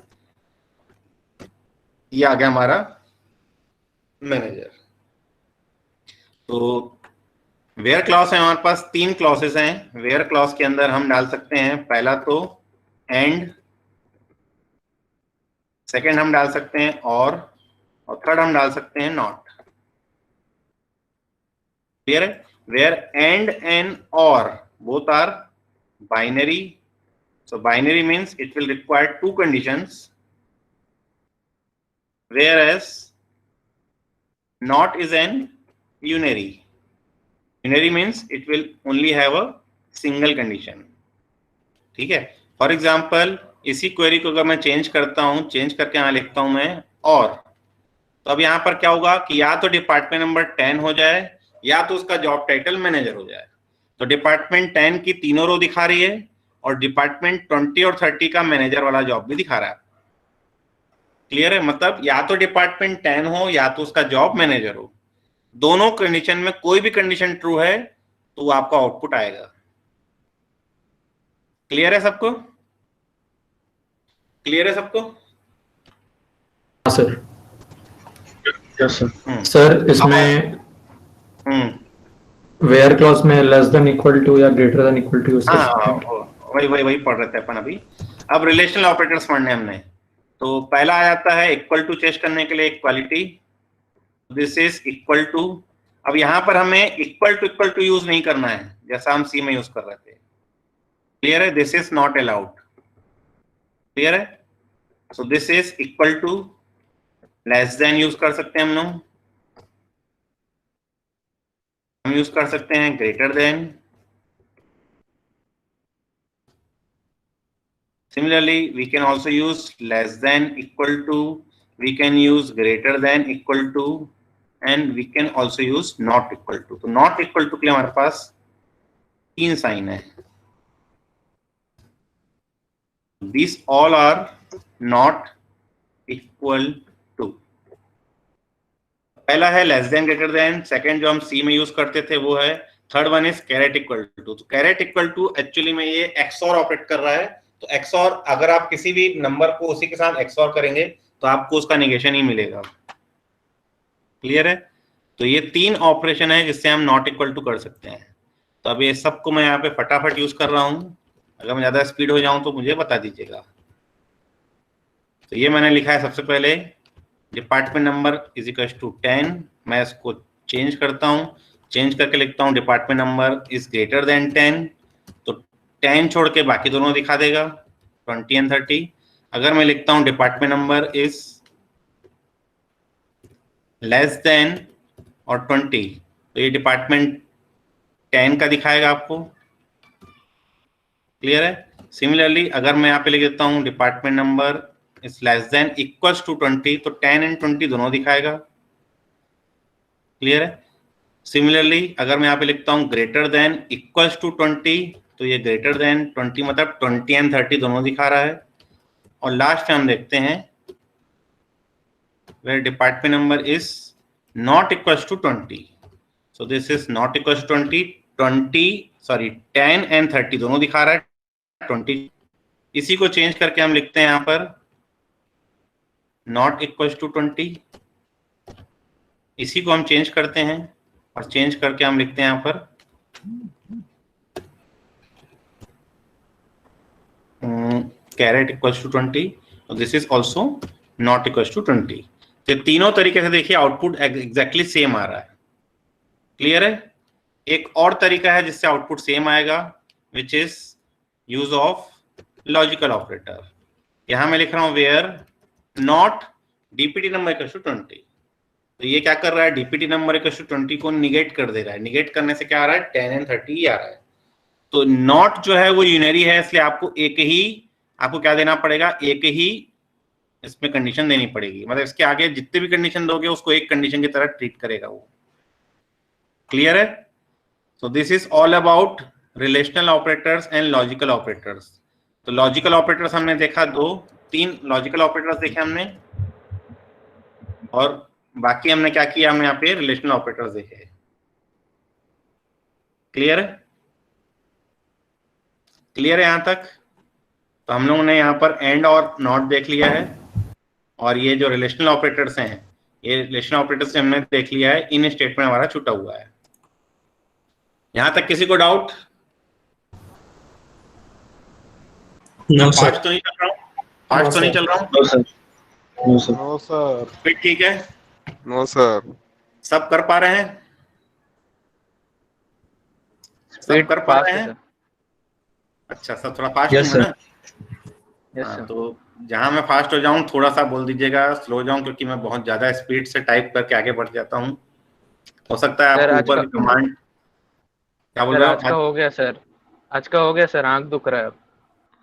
ये आ गया हमारा मैनेजर. तो वेयर क्लॉज है, हमारे पास 3 क्लॉसेस हैं. वेयर क्लॉज के अंदर हम डाल सकते हैं पहला तो एंड, सेकंड हम डाल सकते हैं और थर्ड हम डाल सकते हैं नॉट. क्लियर है? वेयर एंड एंड और both are binary. So binary means it will require 2 conditions, whereas not is an unary. Unary means it will only have a single condition. ठीक है? फॉर एग्जाम्पल इसी query को अगर मैं change करता हूं, change करके यहाँ लिखता हूं मैं और, तो अब यहाँ पर क्या होगा कि या तो डिपार्टमेंट नंबर 10 हो जाए या तो उसका जॉब टाइटल मैनेजर हो जाए. तो डिपार्टमेंट 10 की तीनों रो दिखा रही है और डिपार्टमेंट 20 और 30 का मैनेजर वाला जॉब भी दिखा रहा है. क्लियर है? मतलब या तो डिपार्टमेंट 10 हो या तो उसका जॉब मैनेजर हो. दोनों कंडीशन में कोई भी कंडीशन ट्रू है तो वो आपका आउटपुट आएगा. क्लियर है सबको? क्लियर है सबको? हाँ सर. Yes sir. सर इसमें वेयर क्लॉज में लेस देन इक्वल टू या greater than equal to use कर सकते हैं. वही पढ़ रहे थे अपन अभी। अब रिलेशनल ऑपरेटर्स पढ़ने हमने, तो पहला आ जाता है इक्वल टू चेस्ट करने के लिए equality, this is equal to. अब यहाँ पर हमें इक्वल टू यूज नहीं करना है जैसा हम सी में यूज कर रहे थे, क्लियर है? This is not allowed, clear है? So this is equal to, less than use कर सकते हैं हम लोग, हम यूज कर सकते हैं greater than. Similarly, we can also use less than, equal to, we can use greater than, equal to, and we can also use not equal to। तो not equal to के लिए हमारे पास 3 साइन है। These all are not equal to। पहला है less than greater than, second जो हम सी में यूज करते थे वो है, third one is caret equal to. तो कैरेट इक्वल टू एक्चुअली में ये एक्सऑर ऑपरेट कर रहा है, तो एक्सऑर अगर आप किसी भी नंबर को उसी के साथ एक्सऑर करेंगे तो आपको उसका नेगेशन ही मिलेगा, क्लियर है? तो ये 3 ऑपरेशन है जिससे हम नॉट इक्वल टू कर सकते हैं। तो अब ये सबको मैं यहाँ पे फटाफट यूज कर रहा हूँ, अगर मैं ज्यादा स्पीड हो जाऊं तो मुझे बता दीजिएगा। तो ये मैंने लिखा है सबसे पहले department number is equal to 10, मैं इसको चेंज करता हूँ, चेंज करके लिखता हूँ department number is greater than 10, तो 10 छोड़ के बाकी दोनों दिखा देगा 20 एंड 30। अगर मैं लिखता हूं department number is less then और 20, तो ये डिपार्टमेंट 10 का दिखाएगा आपको, क्लियर है? सिमिलरली अगर मैं यहाँ पे लिख देता हूं department number is less than equals to 20, तो 10 एंड 20 दोनों दिखाएगा, क्लियर है? सिमिलरली अगर मैं यहाँ पे लिखता हूं ग्रेटर देन इक्वल्स टू 20, तो ये ग्रेटर देन 20 मतलब 20 एंड 30 दोनों दिखा रहा है। और लास्ट में हम देखते हैं where department number is not equals to 20, so this is not equals to 10 and 30 दोनों दिखा रहा है 20। इसी को चेंज करके हम लिखते हैं यहाँ पर नॉट इक्वल्स टू 20, इसी को हम चेंज करते हैं और चेंज करके हम लिखते हैं यहाँ पर कैरेट इक्वल्स टू 20, और this is also not equals to 20। तो तीनों तरीके से देखिए आउटपुट एग्जैक्टली सेम आ रहा है, क्लियर है? एक और तरीका है जिससे आउटपुट सेम आएगा, which is use of logical operator. यहां मैं लिख रहा हूं where not DPT number equals to 20, तो ये क्या कर रहा है, डीपीटी नंबर इक्वल्स टू 20 को निगेट कर दे रहा है। निगेट करने से क्या आ रहा है, 10 एंड 30 ही आ रहा है। तो नॉट जो है वो यूनरी है, इसलिए आपको आपको क्या देना पड़ेगा, एक ही इसमें कंडीशन देनी पड़ेगी, मतलब इसके आगे जितने भी कंडीशन दोगे उसको एक कंडीशन की तरह ट्रीट करेगा वो, क्लियर है? So this is all about relational operators and logical operators. तो लॉजिकल ऑपरेटर्स हमने देखा 3 लॉजिकल ऑपरेटर्स देखे हमने, और बाकी हमने क्या किया, हमने यहाँ पे रिलेशनल ऑपरेटर्स देखे, क्लियर है? क्लियर है यहाँ तक? तो हम लोगों ने यहाँ पर एंड और नॉट देख लिया है, और ये जो रिलेशनल ऑपरेटर्स हैं, ये रिलेशनल ऑपरेटर्स हमने देख लिया है, इन स्टेटमेंट हमारा छूटा हुआ है। यहाँ तक किसी को डाउट? No sir. फास्ट तो नहीं चल रहा हूँ? फास्ट तो नहीं चल रहा हूँ? No sir. No sir. फिर ठीक है, नो सर। सब कर पा रहे हैं? सब कर पा रहे हैं? अच्छा, सब थोड़ा फास्ट Yes, है sir. ना? हाँ, तो जहां मैं फास्ट हो जाऊं थोड़ा सा बोल दीजिएगा, स्लो जाऊं, क्योंकि मैं बहुत ज्यादा स्पीड से टाइप करके आगे बढ़ जाता हूं। हो सकता है सर, आपको ऊपर कमांड क्या बोल रहा आज का हो गया सर, आज का हो गया सर, आंख दुख रहा है अब।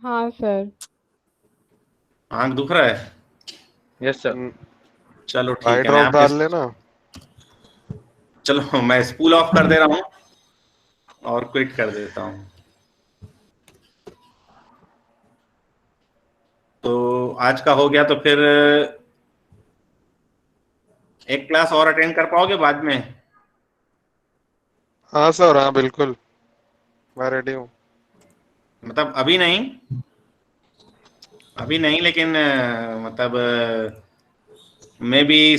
हाँ सर। आंख दुख रहा है? Yes sir. चलो ठीक आई है, ड्रॉप डाल लेना। चलो मैं स्पूल ऑफ कर दे रहा हूँ और क्विट कर देता हूँ। तो आज का हो गया, तो फिर एक क्लास और अटेंड कर पाओगे बाद में? हाँ सर, हाँ बिल्कुल, मैं रेडी हूँ। मतलब अभी नहीं, लेकिन मतलब मे बी